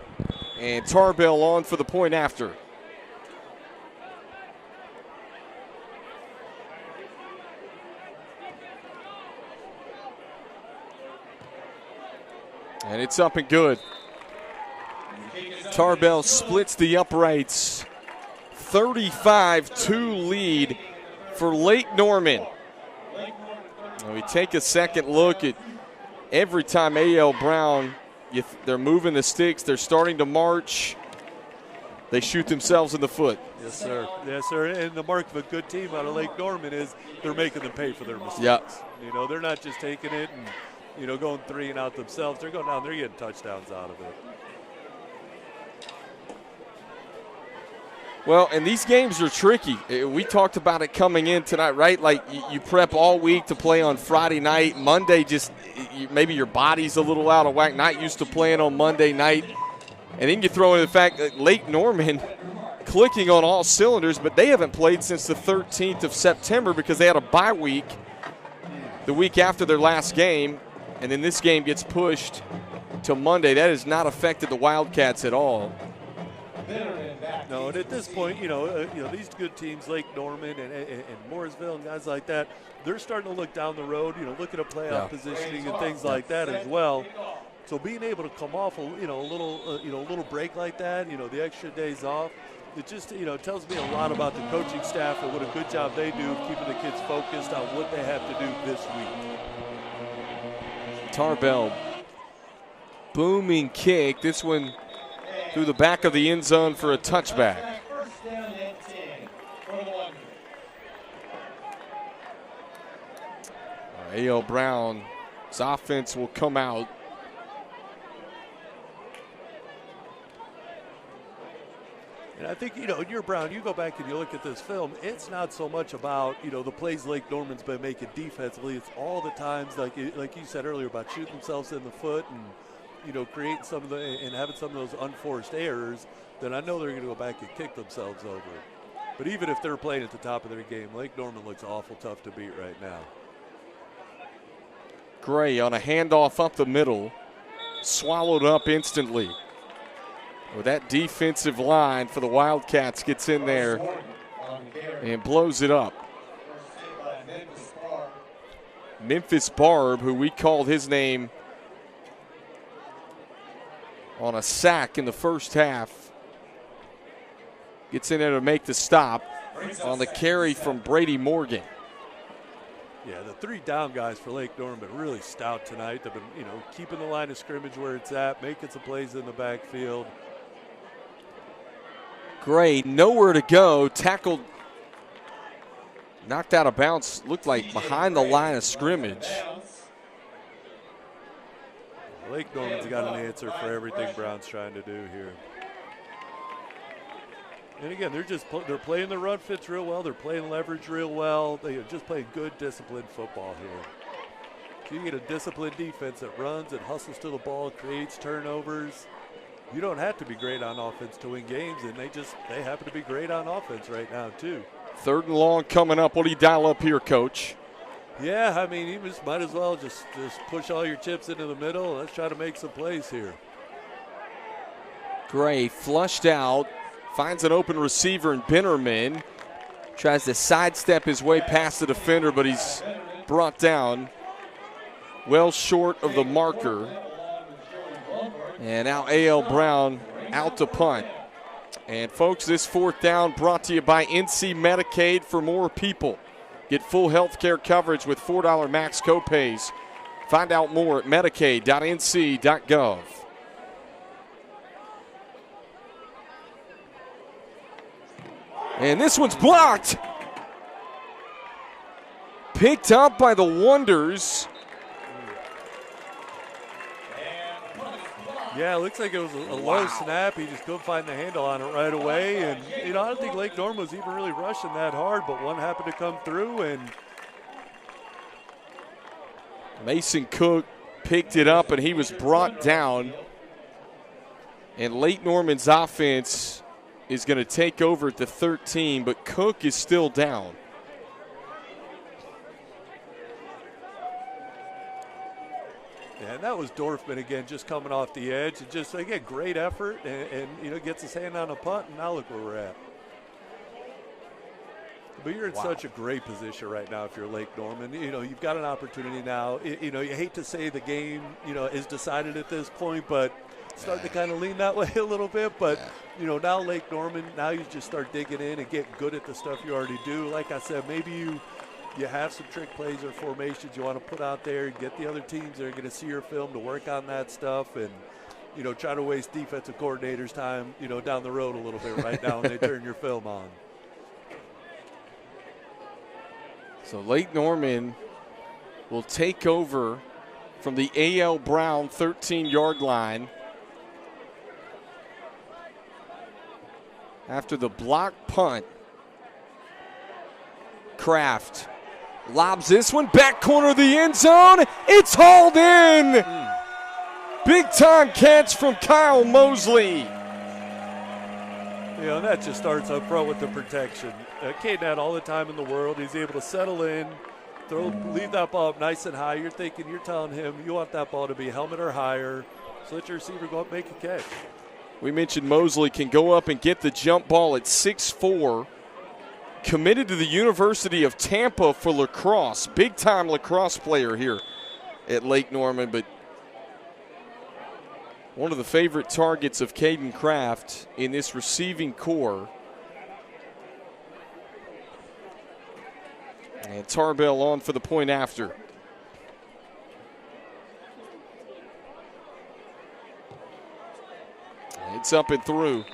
And Tarbell on for the point after. And it's up and good. Tarbell splits the uprights. 35-2 lead for Lake Norman. And we take a second look at every time A.L. Brown, they're moving the sticks, they're starting to march, they shoot themselves in the foot. Yes, sir. Yes, sir. And the mark of a good team out of Lake Norman is they're making them pay for their mistakes. Yep. They're not just taking it and, going 3 and out themselves. They're going down, they're getting touchdowns out of it. Well, and these games are tricky. We talked about it coming in tonight, right? Like you prep all week to play on Friday night. Monday maybe your body's a little out of whack, not used to playing on Monday night. And then you throw in the fact that Lake Norman clicking on all cylinders, but they haven't played since the 13th of September because they had a bye week the week after their last game. And then this game gets pushed to Monday. That has not affected the Wildcats at all. No, and at this point, these good teams, Lake Norman and Mooresville and guys like that, they're starting to look down the road, looking at playoff positioning and things like that as well. So being able to come off a little break like that, the extra days off, it just tells me a lot about the coaching staff and what a good job they do of keeping the kids focused on what they have to do this week. Tarbell, booming kick. This one through the back of the end zone for a touchback. A.L. Brown's offense will come out. And I think, you're Brown, you go back and you look at this film, it's not so much about, the plays Lake Norman's been making defensively. It's all the times, like you said earlier, about shooting themselves in the foot and, creating some of and having some of those unforced errors, then I know they're going to go back and kick themselves over it. But even if they're playing at the top of their game, Lake Norman looks awful tough to beat right now. Gray on a handoff up the middle, swallowed up instantly. With that defensive line for the Wildcats gets in there and blows it up. Memphis Barb, who we called his name on a sack in the first half, gets in there to make the stop on the carry from Brady Morgan. Yeah, the 3 down guys for Lake Norman have been really stout tonight. They've been, keeping the line of scrimmage where it's at, making some plays in the backfield. Gray, nowhere to go, tackled, knocked out of bounds, looked like behind the line of scrimmage. Lake Norman's got an answer for everything Brown's trying to do here. And again, they're playing the run fits real well. They're playing leverage real well. They are just playing good, disciplined football here. So you get a disciplined defense that runs and hustles to the ball, creates turnovers. You don't have to be great on offense to win games, and they happen to be great on offense right now too. 3rd and long coming up. What do you dial up here, Coach? Yeah, I mean, you might as well just push all your chips into the middle. Let's try to make some plays here. Gray flushed out, finds an open receiver in Bennerman. Tries to sidestep his way past the defender, but he's brought down well short of the marker. And now A.L. Brown out to punt. And, folks, this fourth down brought to you by NC Medicaid for more people. Get full health care coverage with $4 max copays. Find out more at medicaid.nc.gov. And this one's blocked. Picked up by the Wonders. Yeah, it looks like it was a low snap. He just couldn't find the handle on it right away. And, I don't think Lake Norman was even really rushing that hard, but one happened to come through. And Mason Cook picked it up, and he was brought down. And Lake Norman's offense is going to take over at the 13, but Cook is still down. Yeah, and that was Dorfman again, just coming off the edge. And just, again, great effort and gets his hand on a punt, and now look where we're at. But you're in such a great position right now if you're Lake Norman. You've got an opportunity now. You hate to say the game, is decided at this point, but starting to kind of lean that way a little bit. But, now Lake Norman, now you just start digging in and get good at the stuff you already do. Like I said, maybe you have some trick plays or formations you want to put out there and get the other teams that are going to see your film to work on that stuff and, try to waste defensive coordinators' time, down the road a little bit right now when they turn your film on. So Lake Norman will take over from the A.L. Brown 13-yard line after the block punt. Kraft lobs this one, back corner of the end zone. It's hauled in. Big-time catch from Kyle Mosley. That just starts up front with the protection. Caden had all the time in the world. He's able to settle in, leave that ball up nice and high. You're telling him you want that ball to be helmet or higher, so let your receiver go up and make a catch. We mentioned Mosley can go up and get the jump ball at 6'4". Committed to the University of Tampa for lacrosse. Big-time lacrosse player here at Lake Norman, but one of the favorite targets of Caden Kraft in this receiving core. And Tarbell on for the point after. It's up and through.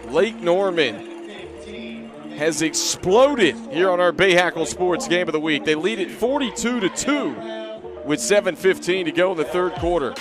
Lake Norman has exploded here on our Bahakel Sports Game of the Week. They lead it 42-2 with 7:15 to go in the third quarter.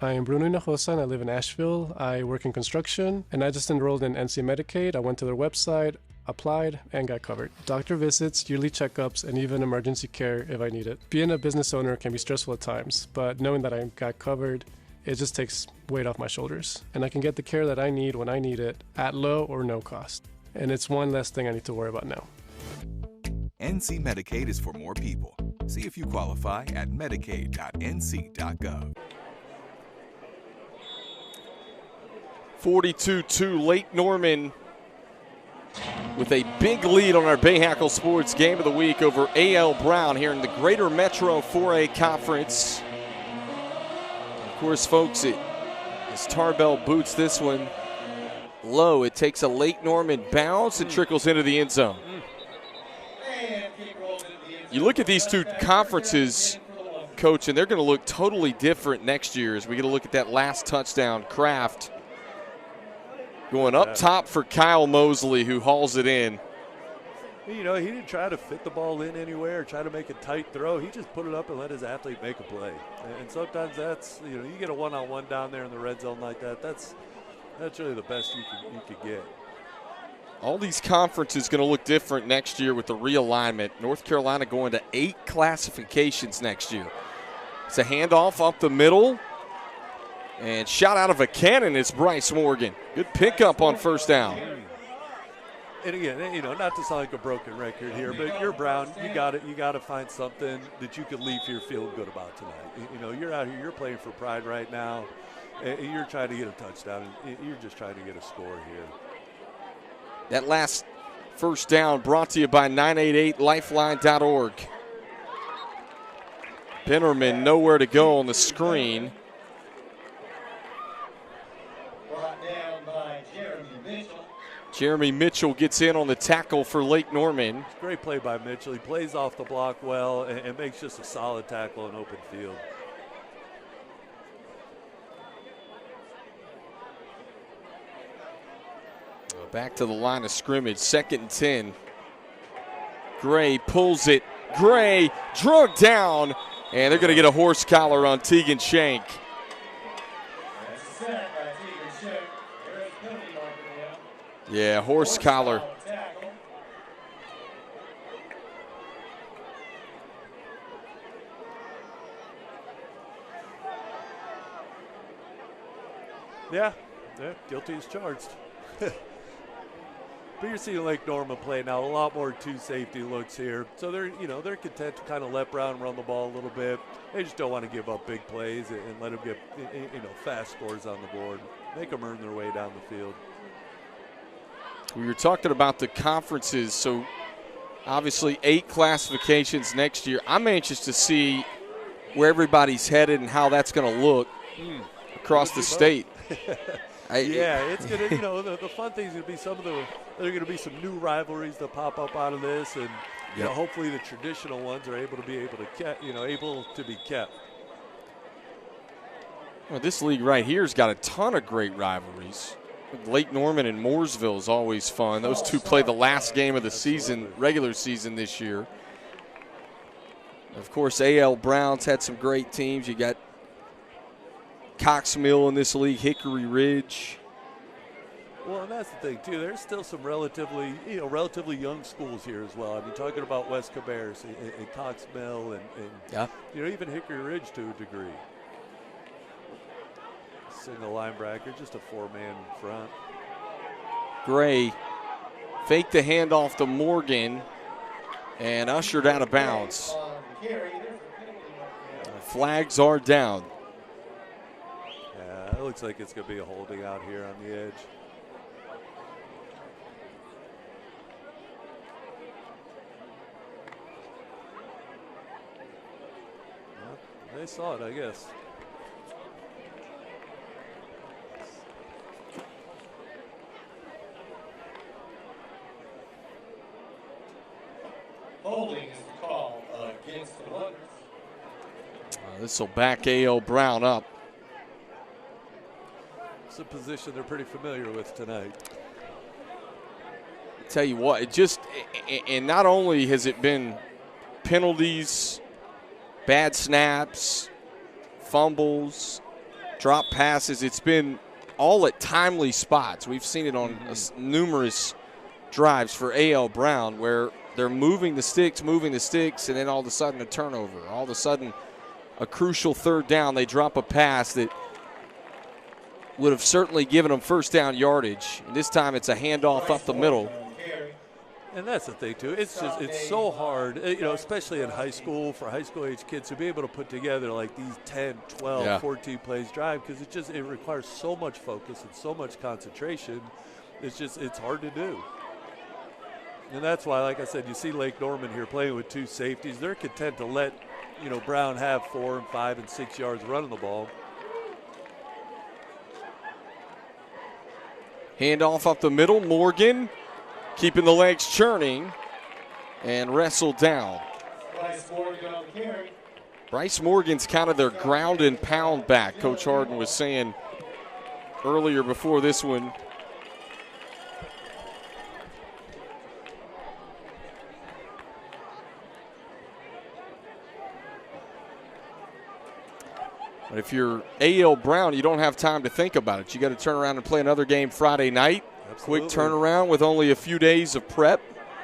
I am Bruno Hinojosa and I live in Asheville. I work in construction and I just enrolled in NC Medicaid. I went to their website, applied, and got covered. Doctor visits, yearly checkups, and even emergency care if I need it. Being a business owner can be stressful at times, but knowing that I got covered, it just takes weight off my shoulders. And I can get the care that I need when I need it at low or no cost. And it's one less thing I need to worry about now. NC Medicaid is for more people. See if you qualify at medicaid.nc.gov. 42-2 Lake Norman with a big lead on our Bahakel Sports Game of the Week over A.L. Brown here in the Greater Metro 4A Conference. Of course, folks, as Tarbell boots this one low, it takes a Lake Norman bounce and trickles into the end zone. You look at these two conferences, Coach, and they're going to look totally different next year as we get a look at that last touchdown. Kraft going up top for Kyle Mosley, who hauls it in. You know, he didn't try to fit the ball in anywhere, try to make a tight throw. He just put it up and let his athlete make a play. And sometimes that's, you know, you get a one-on-one down there in the red zone like that, that's really the best you could get. All these conferences going to look different next year with the realignment. North Carolina going to 8 classifications next year. It's a handoff up the middle. And shot out of a cannon is Bryce Morgan. Good pickup on first down. And again, you know, not to sound like a broken record here, but you're Brown. You got to find something that you could leave here feeling good about tonight. You know, you're out here, you're playing for pride right now. You're trying to get a touchdown. You're just trying to get a score here. That last first down brought to you by 988lifeline.org. Bennerman nowhere to go on the screen. Brought down by Jeremy Mitchell. Jeremy Mitchell gets in on the tackle for Lake Norman. Great play by Mitchell. He plays off the block well and makes just a solid tackle in open field. Back to the line of scrimmage, 2nd and 10. Gray pulls it. Gray drug down, and they're going to get a horse collar on Tegan Shank. Yeah, horse collar. Yeah, guilty as charged. But you're seeing Lake Norman play now a lot more two safety looks here. So they're content to kind of let Brown run the ball a little bit. They just don't want to give up big plays and let them get, fast scores on the board. Make them earn their way down the field. We were talking about the conferences, so obviously 8 classifications next year. I'm anxious to see where everybody's headed and how that's going to look across the state. It's gonna, the fun thing is gonna be there are gonna be some new rivalries that pop up out of this, and hopefully the traditional ones are able to be kept. Well, this league right here has got a ton of great rivalries. Lake Norman and Mooresville is always fun. Those two play the last game of the season, regular season this year. Of course, A.L. Brown's had some great teams. You got Cox Mill in this league, Hickory Ridge. Well, and that's the thing too. There's still some relatively young schools here as well. I mean, talking about West Cabarrus and Cox Mill and even Hickory Ridge to a degree. Single linebacker, just a 4-man front. Gray faked the handoff to Morgan and ushered out of bounds. Flags are down. Yeah, it looks like it's going to be a holding out here on the edge. Well, they saw it, I guess. Holding is the call against the Wonders. This will back A.L. Brown up. It's a position they're pretty familiar with tonight. Tell you what, and not only has it been penalties, bad snaps, fumbles, drop passes, it's been all at timely spots. We've seen it on numerous drives for A.L. Brown where they're moving the sticks, and then all of a sudden a turnover. All of a sudden a crucial third down. They drop a pass that would have certainly given them first down yardage. And this time it's a handoff up the middle. And that's the thing, too. It's so hard, especially in high school, for high school age kids to be able to put together like these 10, 12, 14 plays drive, because it requires so much focus and so much concentration. It's hard to do. And that's why, like I said, you see Lake Norman here playing with 2 safeties. They're content to let, Brown have 4 and 5 and 6 yards running the ball. Handoff up the middle. Morgan keeping the legs churning and wrestled down. Morgan on the carry. Bryce Morgan's kind of their ground and pound back. Coach Harden was saying earlier before this one. But if you're A.L. Brown, you don't have time to think about it. You got to turn around and play another game Friday night. Absolutely. Quick turnaround with only a few days of prep.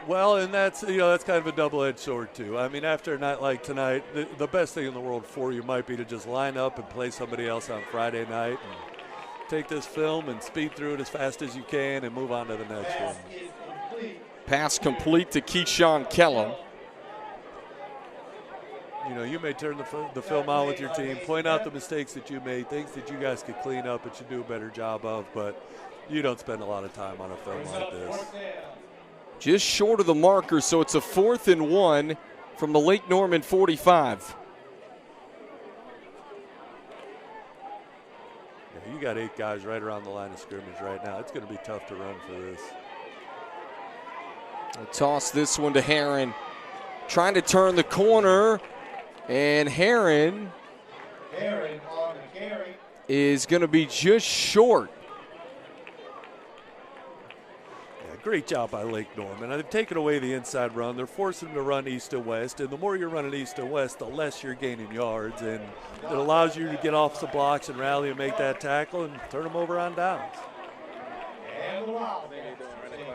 Well, and that's that's kind of a double-edged sword too. I mean, after a night like tonight, the best thing in the world for you might be to just line up and play somebody else on Friday night and take this film and speed through it as fast as you can and move on to the next one. Pass complete to Keyshawn Kellum. You may turn the film on with your team, point out the mistakes that you made, things that you guys could clean up and should do a better job of, but you don't spend a lot of time on a film like this. Just short of the marker, so it's a 4th and 1 from the Lake Norman 45. Yeah, you got 8 guys right around the line of scrimmage right now. It's going to be tough to run for this. I'll toss this one to Herron. Trying to turn the corner, and Herron on the carry. is going to be just short. Great job by Lake Norman. They've taken away the inside run. They're forcing them to run east to west, and the more you're running east to west, the less you're gaining yards, and it allows you to get off the blocks and rally and make that tackle and turn them over on downs. And the Wildcats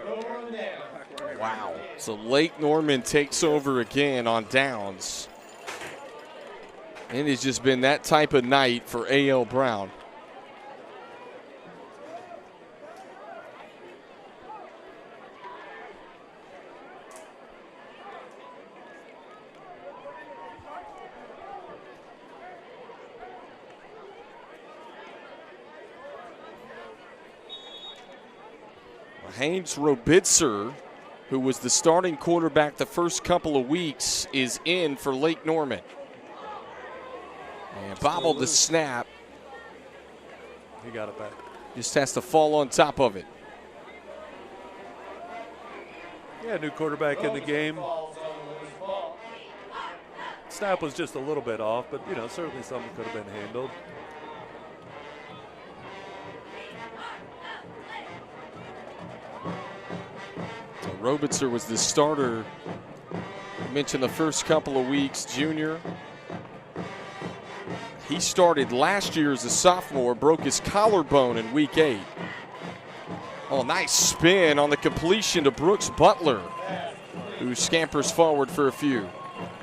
go on down. Wow. So Lake Norman takes over again on downs. And it's just been that type of night for A.L. Brown. Haynes Robitzer, who was the starting quarterback the first couple of weeks, is in for Lake Norman. And bobbled the snap. He got it back. Just has to fall on top of it. Yeah, new quarterback in the game. Snap was just a little bit off, but, certainly something could have been handled. Robitzer was the starter. I mentioned the first couple of weeks, junior. He started last year as a sophomore, broke his collarbone in week 8. Oh, nice spin on the completion to Brooks Butler, who scampers forward for a few.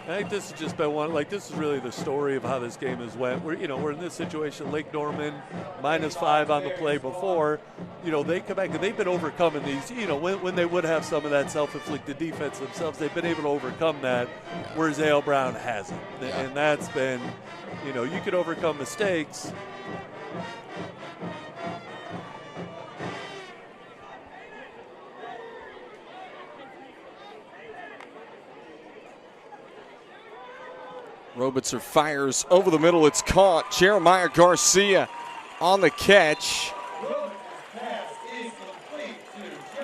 I think this has just been one, this is really the story of how this game has went. We're in this situation, Lake Norman, -5 on the play before. They come back and they've been overcoming these, when they would have some of that self-inflicted defense themselves, they've been able to overcome that, whereas A.L. Brown hasn't. Yeah. And that's been, you could overcome mistakes. Robitzer fires over the middle. It's caught. Jeremiah Garcia on the catch.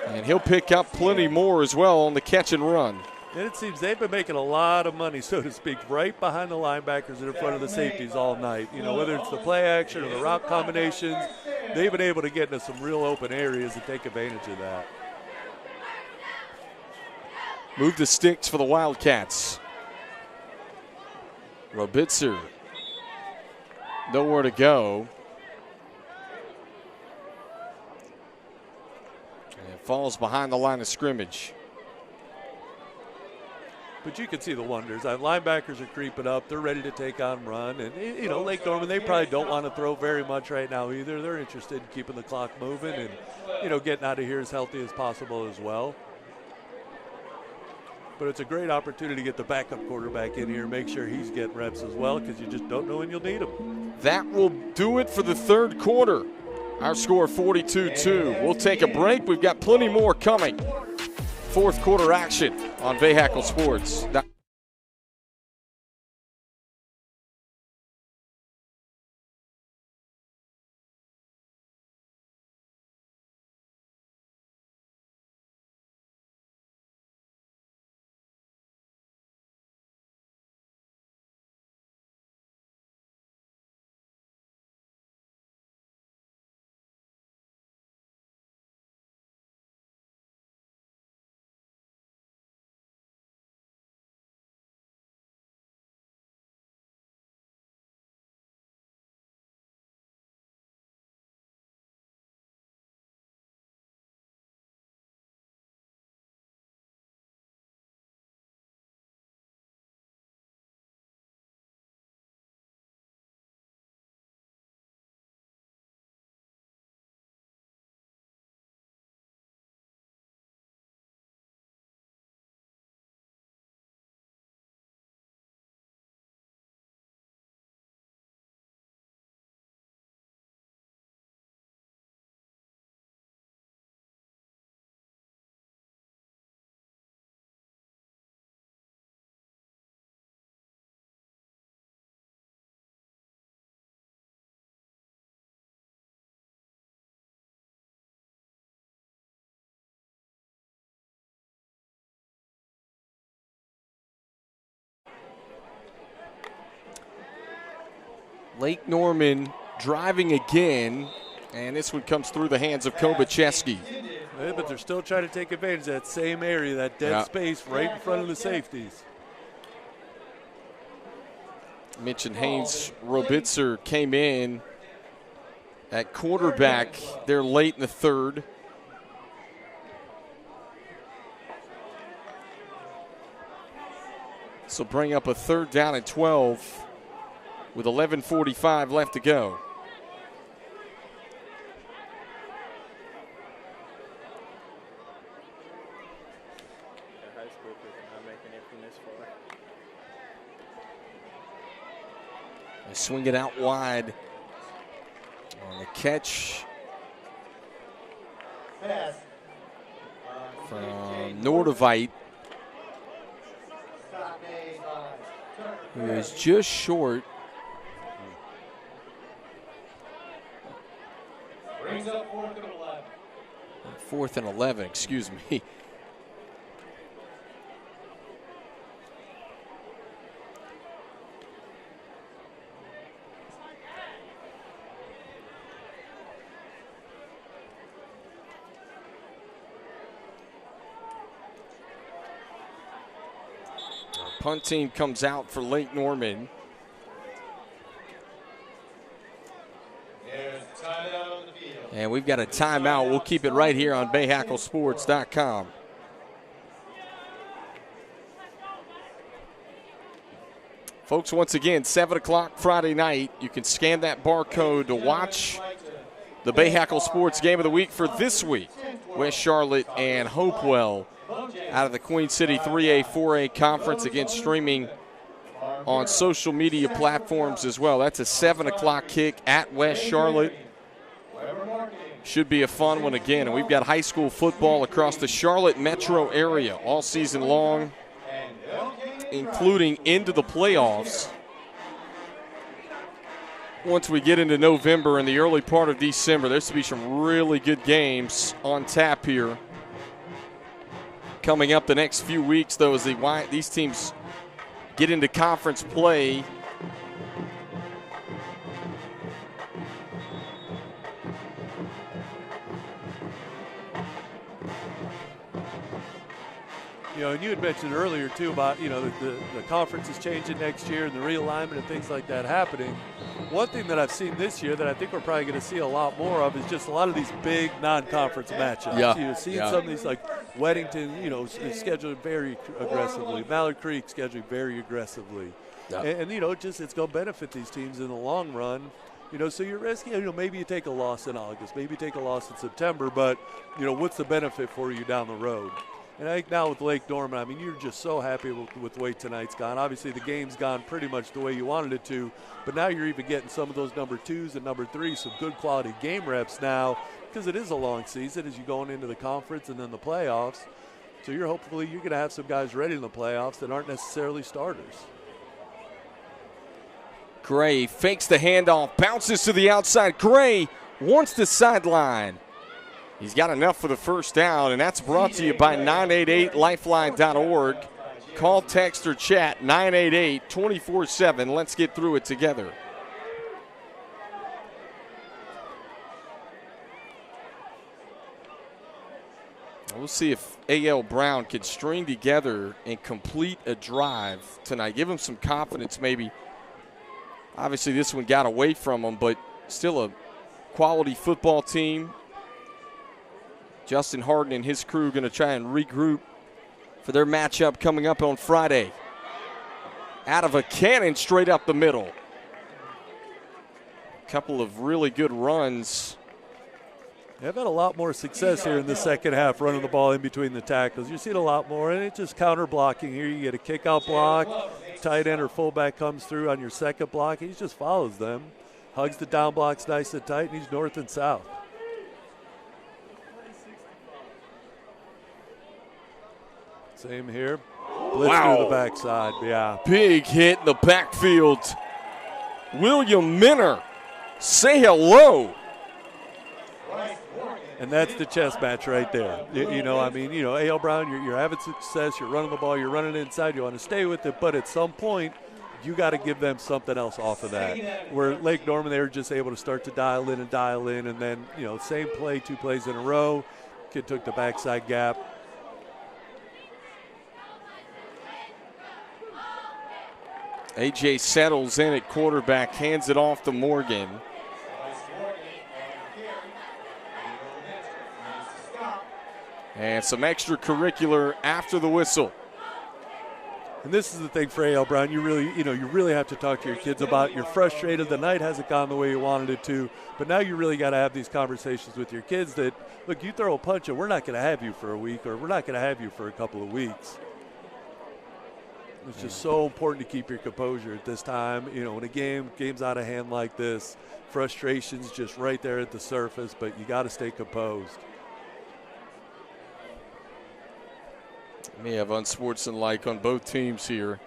And he'll pick up plenty more as well on the catch and run. And it seems they've been making a lot of money, so to speak, right behind the linebackers and in front of the safeties all night. Whether it's the play action or the route combinations, they've been able to get into some real open areas and take advantage of that. Move the sticks for the Wildcats. Robitzer, nowhere to go. And falls behind the line of scrimmage. But you can see the wonders. Linebackers are creeping up. They're ready to take on run. And, Lake Norman, they probably don't want to throw very much right now either. They're interested in keeping the clock moving and, getting out of here as healthy as possible as well. But it's a great opportunity to get the backup quarterback in here and make sure he's getting reps as well, because you just don't know when you'll need him. That will do it for the third quarter. Our score 42-2. We'll take a break. We've got plenty more coming. Fourth quarter action on Bahakel Sports. Lake Norman driving again, and this one comes through the hands of Kobacheski. Yeah, but they're still trying to take advantage of that same area, that dead space right in front of the safeties. Mentioned Haynes Robitzer came in at quarterback there late in the third. So bring up a 3rd down and 12 with 11:45 left to go. They swing it out wide on the catch from Nordevite, who is just short. Brings up 4th and 11. 4th and 11, excuse me. Punt team comes out for Lake Norman. There's a timeout on the field. And we've got a timeout. We'll keep it right here on BahakelSports.com. Folks, once again, 7 o'clock Friday night. You can scan that barcode to watch the Bahakel Sports Game of the Week for this week. West Charlotte and Hopewell out of the Queen City 3A, 4A conference, again streaming on social media platforms as well. That's a 7 o'clock kick at West Charlotte. Should be a fun one again. And we've got high school football across the Charlotte metro area all season long, including into the playoffs. Once we get into November and the early part of December, there's to be some really good games on tap here. Coming up the next few weeks, though, as these teams get into conference play. You know, and you had mentioned earlier, too, about, you know, the conference is changing next year and the realignment and things like that happening. One thing that I've seen this year that I think we're probably going to see a lot more of is just a lot of these big non-conference matchups. Yeah. You're seeing some of these, like Weddington, you know, is scheduled very aggressively. Mallard Creek scheduling very aggressively. Yeah. And, you know, it's going to benefit these teams in the long run. You know, so you're risking, you know, maybe you take a loss in August, maybe you take a loss in September, but, you know, what's the benefit for you down the road? And I think now with Lake Norman, I mean, you're just so happy with the way tonight's gone. Obviously, the game's gone pretty much the way you wanted it to, but now you're even getting some of those number 2s and number 3s, some good quality game reps now, because it is a long season as you're going into the conference and then the playoffs. So hopefully you're going to have some guys ready in the playoffs that aren't necessarily starters. Gray fakes the handoff, bounces to the outside. Gray wants the sideline. He's got enough for the first down, and that's brought to you by 988lifeline.org. Call, text, or chat 988-24/7. Let's get through it together. We'll see if A.L. Brown can string together and complete a drive tonight. Give him some confidence maybe. Obviously, this one got away from him, but still a quality football team. Justin Harden and his crew going to try and regroup for their matchup coming up on Friday. Out of a cannon straight up the middle. A couple of really good runs. They've had a lot more success here in the second half running the ball in between the tackles. You've seen a lot more, and it's just counter blocking here. You get a kick out block, tight end or fullback comes through on your second block. He just follows them, hugs the down blocks nice and tight, and he's north and south. Same here. Blitz through the backside, yeah. Big hit in the backfield. William Minner, say hello. And that's the chess match right there. You know, I mean, you know, A.L. Brown, you're having success, you're running the ball, you're running inside, you want to stay with it, but at some point, you got to give them something else off of that. Where Lake Norman, they were just able to start to dial in, and then, same play, 2 plays in a row. Kid took the backside gap. AJ settles in at quarterback, hands it off to Morgan. And some extracurricular after the whistle. And this is the thing for A.L. Brown. You really have to talk to your kids about. You're frustrated. The night hasn't gone the way you wanted it to. But now you really got to have these conversations with your kids that, look, you throw a punch and we're not going to have you for a week, or we're not going to have you for a couple of weeks. It's just so important to keep your composure at this time. When a game's out of hand like this, frustration's just right there at the surface, but you got to stay composed. May have unsportsmanlike on both teams here.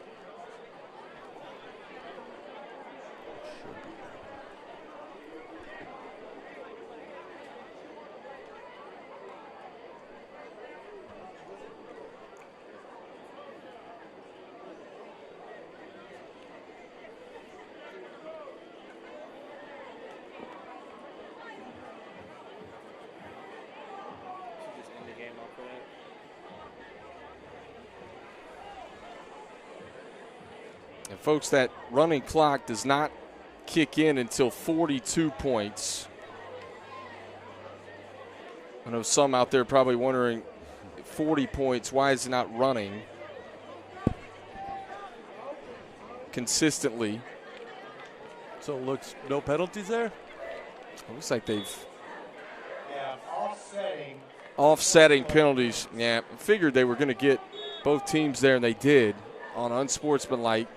And folks, that running clock does not kick in until 42 points. I know some out there probably wondering, 40 points, why is it not running consistently? So it looks no penalties there? It looks like they've offsetting penalties. Yeah, I figured they were going to get both teams there, and they did on unsportsmanlike.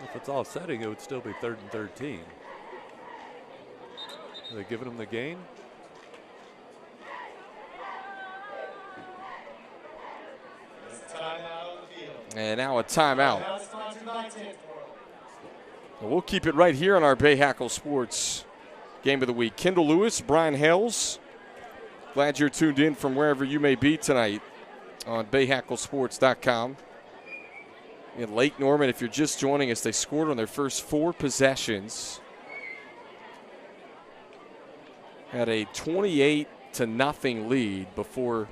If it's offsetting, it would still be 3rd and 13. Are they giving them the gain? And now a timeout. And we'll keep it right here on our Bahakel Sports Game of the Week. Kendall Lewis, Brian Hales. Glad you're tuned in from wherever you may be tonight on BahakelSports.com. In Lake Norman, if you're just joining us, they scored on their first 4 possessions. Had a 28-0 lead before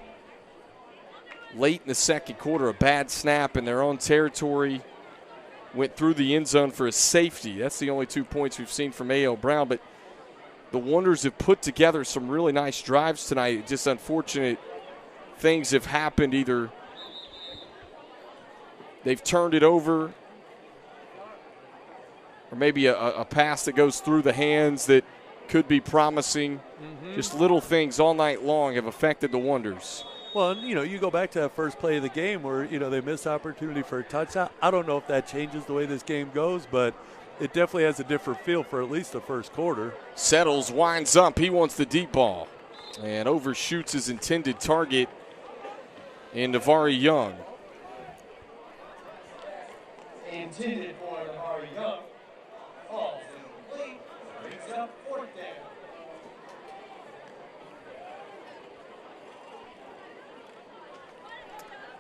late in the second quarter, a bad snap in their own territory. Went through the end zone for a safety. That's the only 2 points we've seen from A.L. Brown. But the Wonders have put together some really nice drives tonight. Just unfortunate things have happened. Either they've turned it over, or maybe a pass that goes through the hands that could be promising. Just little things all night long have affected the Wonders. Well, and, you go back to that first play of the game where, they missed opportunity for a touchdown. I don't know if that changes the way this game goes, but it definitely has a different feel for at least the first quarter. Settles, winds up. He wants the deep ball and overshoots his intended target in Navari Young. Intended for Navari Young. Falls incomplete. Brings up 4th down.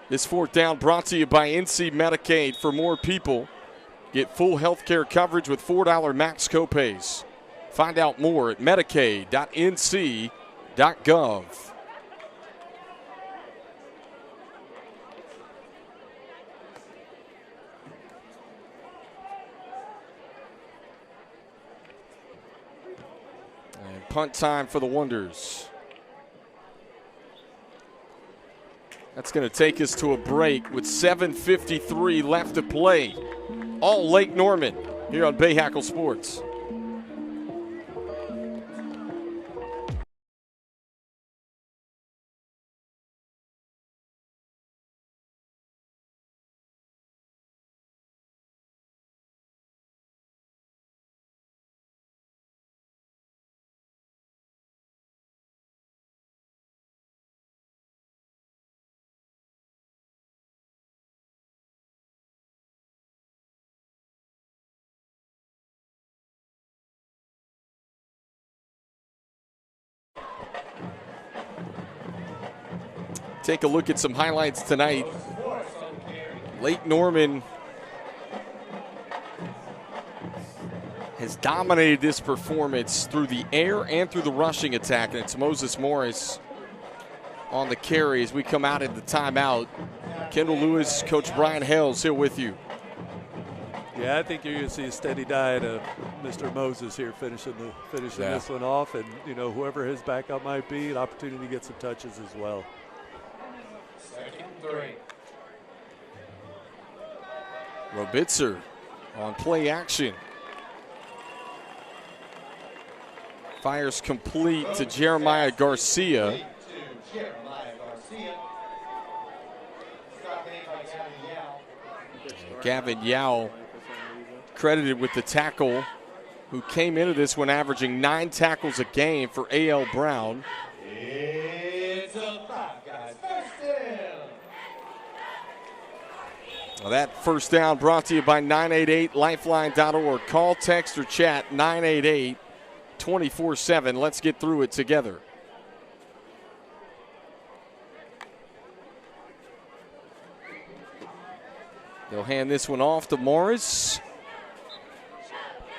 This 4th down brought to you by NC Medicaid. For more people, get full health care coverage with $4 max copays. Find out more at medicaid.nc.gov. And punt time for the Wonders. That's going to take us to a break with 7:53 left to play. All Lake Norman here on Bahakel Sports. Take a look at some highlights tonight. Lake Norman has dominated this performance through the air and through the rushing attack, and it's Moses Morris on the carry as we come out at the timeout. Kendall Lewis, Coach Brian Hales here with you. Yeah, I think you're going to see a steady diet of Mr. Moses here finishing this one off, and whoever his backup might be, an opportunity to get some touches as well. 2nd and 3. Robitzer on play action. Fires complete to Jeremiah Garcia. Gavin Yao credited with the tackle, who came into this one averaging 9 tackles a game for A.L. Brown. It's a 5, guys. First down. Well, that first down brought to you by 988lifeline.org. Call, text, or chat 988-24/7. Let's get through it together. They'll hand this one off to Morris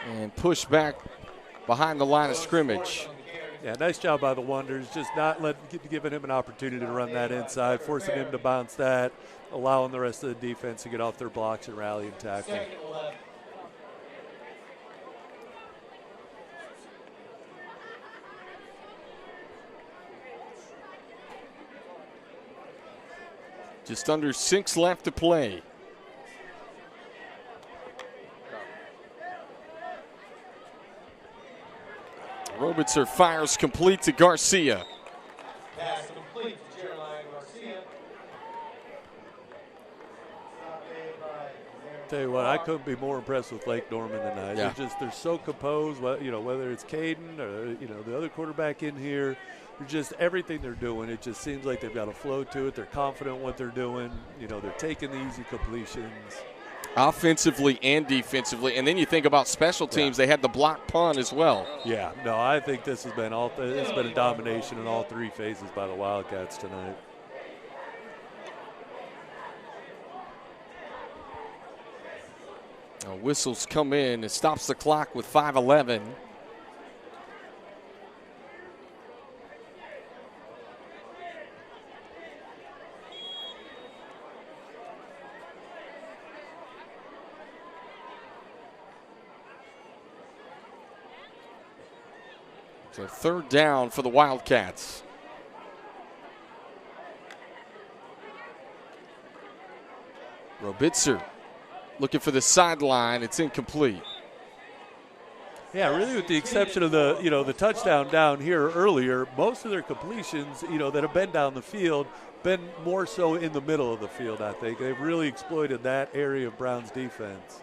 and push back behind the line of scrimmage. Yeah, nice job by the Wonders, just not giving him an opportunity to run that inside, forcing him to bounce that, allowing the rest of the defense to get off their blocks and rally and tackle. Just under 6 left to play. Robitzer fires complete to Garcia. Pass complete to Jeremiah Garcia. Tell you what, I couldn't be more impressed with Lake Norman tonight. Yeah. They're so composed. Whether it's Caden or the other quarterback in here, just everything they're doing. It just seems like they've got a flow to it. They're confident in what they're doing. They're taking the easy completions. Offensively and defensively, and then you think about special teams. They had the block punt as well. Yeah, no, I think this has been it's been a domination in all 3 phases by the Wildcats tonight. Whistles come in. It stops the clock with 5:11. So 3rd down for the Wildcats. Robitzer looking for the sideline. It's incomplete. Yeah, really, with the exception of the touchdown down here earlier, most of their completions, that have been down the field, been more so in the middle of the field, I think. They've really exploited that area of Brown's defense.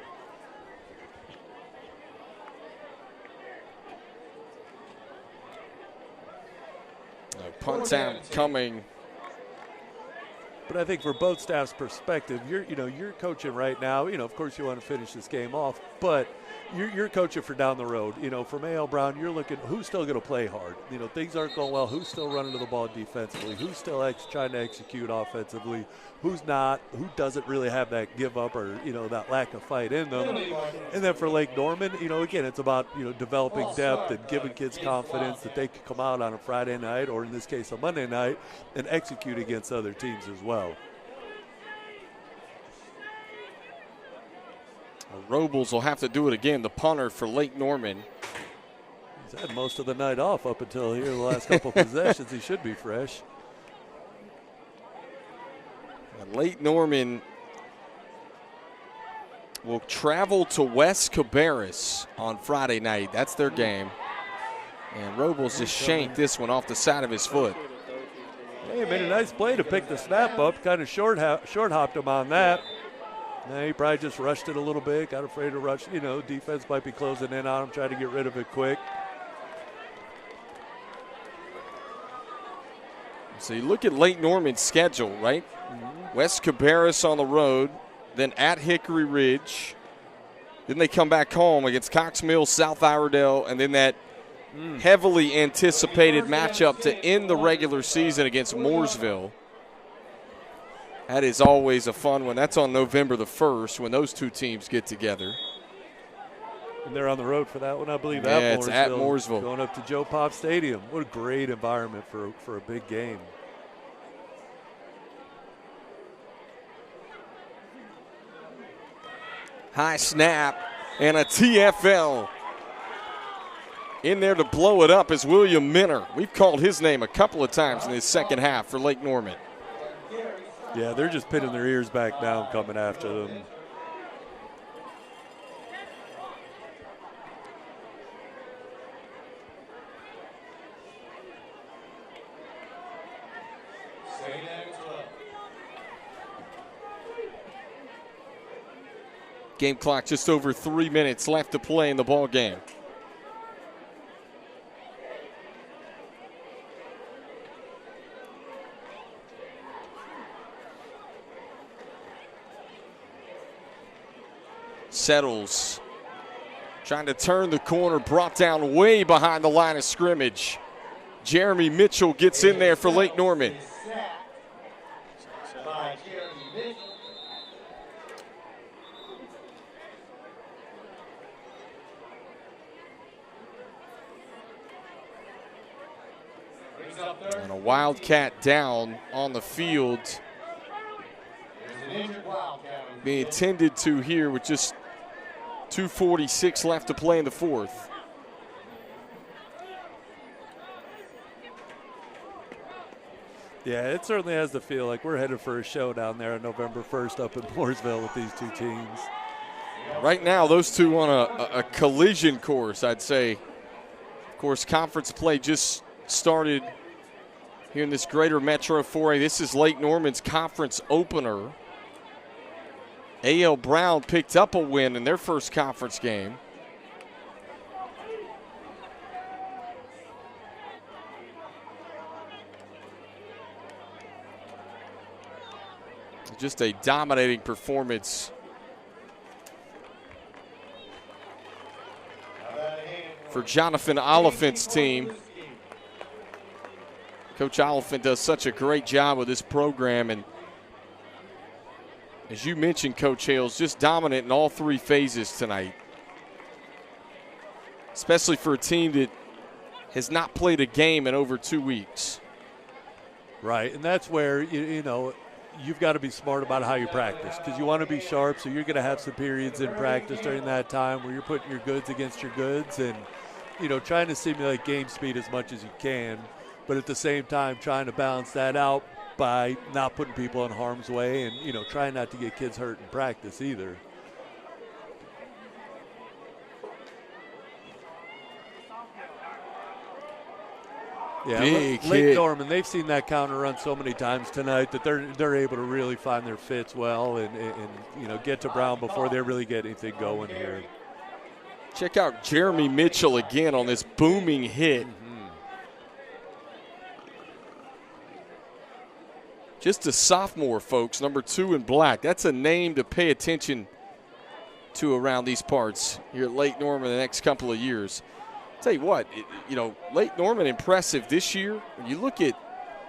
Punt down coming. But I think for both staffs' perspective, you're coaching right now. Of course you want to finish this game off, but you're coaching for down the road. From A.L. Brown, you're looking who's still going to play hard. Things aren't going well. Who's still running to the ball defensively? Who's still trying to execute offensively? Who's not? Who doesn't really have that give up or that lack of fight in them? And then for Lake Norman, again, it's about developing depth and giving kids confidence that they can come out on a Friday night or in this case a Monday night and execute against other teams as well. Robles will have to do it again, the punter for Lake Norman. He's had most of the night off up until here, the last couple of possessions. He should be fresh. And Lake Norman will travel to West Cabarrus on Friday night. That's their game. And Robles just shanked this one off the side of his foot. Hey, made a nice play to pick the snap up. Kind of short hopped him on that. He probably just rushed it a little bit, got afraid to rush. Defense might be closing in on him, trying to get rid of it quick. So you look at Lake Norman's schedule, right? West Cabarrus on the road, then at Hickory Ridge. Then they come back home against Cox Mills, South Iredell, and then that heavily anticipated matchup to end the regular season against Mooresville. That is always a fun one. That's on November the 1st when those two teams get together. And they're on the road for that one, I believe. Yeah, at it's Mooresville, at Mooresville. Going up to Joe Pop Stadium. What a great environment for a big game. High snap and a TFL. In there to blow it up is William Minner. We've called his name a couple of times in this second half for Lake Norman. Yeah, they're just pinning their ears back down coming after them. Game clock just over 3 minutes left to play in the ball game. Settles, trying to turn the corner, brought down way behind the line of scrimmage. Jeremy Mitchell gets in there for Lake Norman. And a Wildcat down on the field. Being tended to here with just 2:46 left to play in the fourth. Yeah, it certainly has the feel like we're headed for a showdown there on November 1st up in Mooresville with these two teams. Right now, those two on a collision course, I'd say. Of course, conference play just started here in this greater Metro 4A. This is Lake Norman's conference opener. A.L. Brown picked up a win in their first conference game. Just a dominating performance for Jonathan Oliphant's team. Coach Oliphant does such a great job with this program, and as you mentioned, Coach Hales, just dominant in all three phases tonight, especially for a team that has not played a game in over 2 weeks. Right, and that's where, you know, you've got to be smart about how you practice, because you want to be sharp, so you're going to have some periods in practice during that time where you're putting your goods against your goods and, you know, trying to simulate game speed as much as you can, but at the same time trying to balance that out by not putting people in harm's way and, you know, trying not to get kids hurt in practice either. Yeah, Lake Norman, they've seen that counter run so many times tonight that they're able to really find their fits well and you know, get to Brown before they really get anything going here. Check out Jeremy Mitchell again on this booming hit. Just a sophomore, folks, number 2 in black. That's a name to pay attention to around these parts here at Lake Norman the next couple of years. Tell you what, you know, Lake Norman impressive this year. When you look at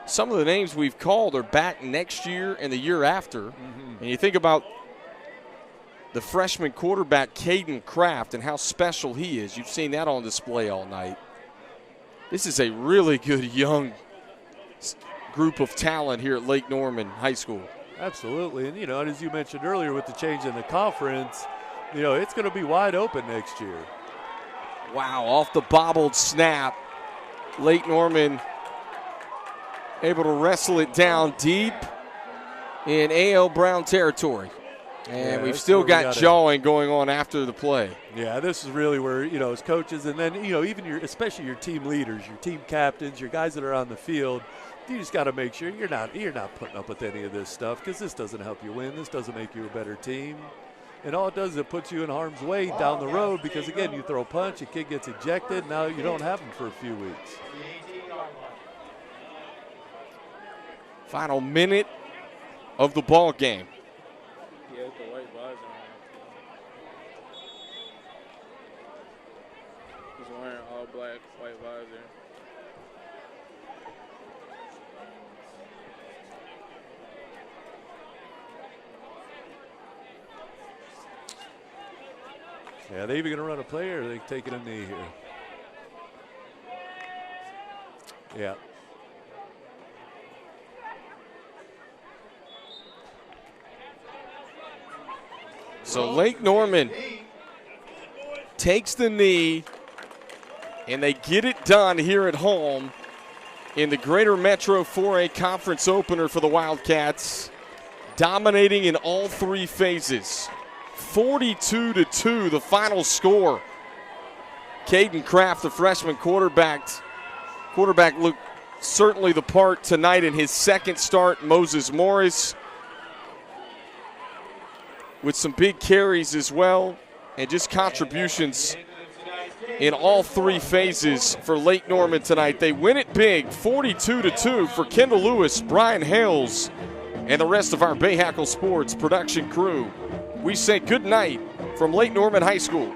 some of the names we've called are back next year and the year after. And you think about the freshman quarterback, Caden Kraft, and how special he is. You've seen that on display all night. This is a really good young group of talent here at Lake Norman High School. Absolutely, and you know, and as you mentioned earlier with the change in the conference, you know, it's going to be wide open next year. Wow, off the bobbled snap, Lake Norman able to wrestle it down deep in A.L. Brown territory. And we've still got jawing going on after the play. Yeah, this is really where, you know, as coaches and then, you know, even especially your team leaders, your team captains, your guys that are on the field, you just got to make sure you're not putting up with any of this stuff, because this doesn't help you win. This doesn't make you a better team. And all it does is it puts you in harm's way down the road, because, again, you throw a punch, a kid gets ejected, now you don't have him for a few weeks. Final minute of the ball game. Yeah, with the white visor on. He's wearing all black, white visor. Yeah, they even going to run a play, or are they taking a knee here? Yeah. So Lake Norman takes the knee, and they get it done here at home in the Greater Metro 4A Conference opener for the Wildcats, dominating in all three phases. 42-2, the final score. Caden Kraft, the freshman quarterback, looked certainly the part tonight in his second start. Moses Morris with some big carries as well, and just contributions in all three phases for Lake Norman tonight. They win it big, 42-2. For Kendall Lewis, Brian Hales, and the rest of our Bahakel Sports production crew, we say good night from Lake Norman High School.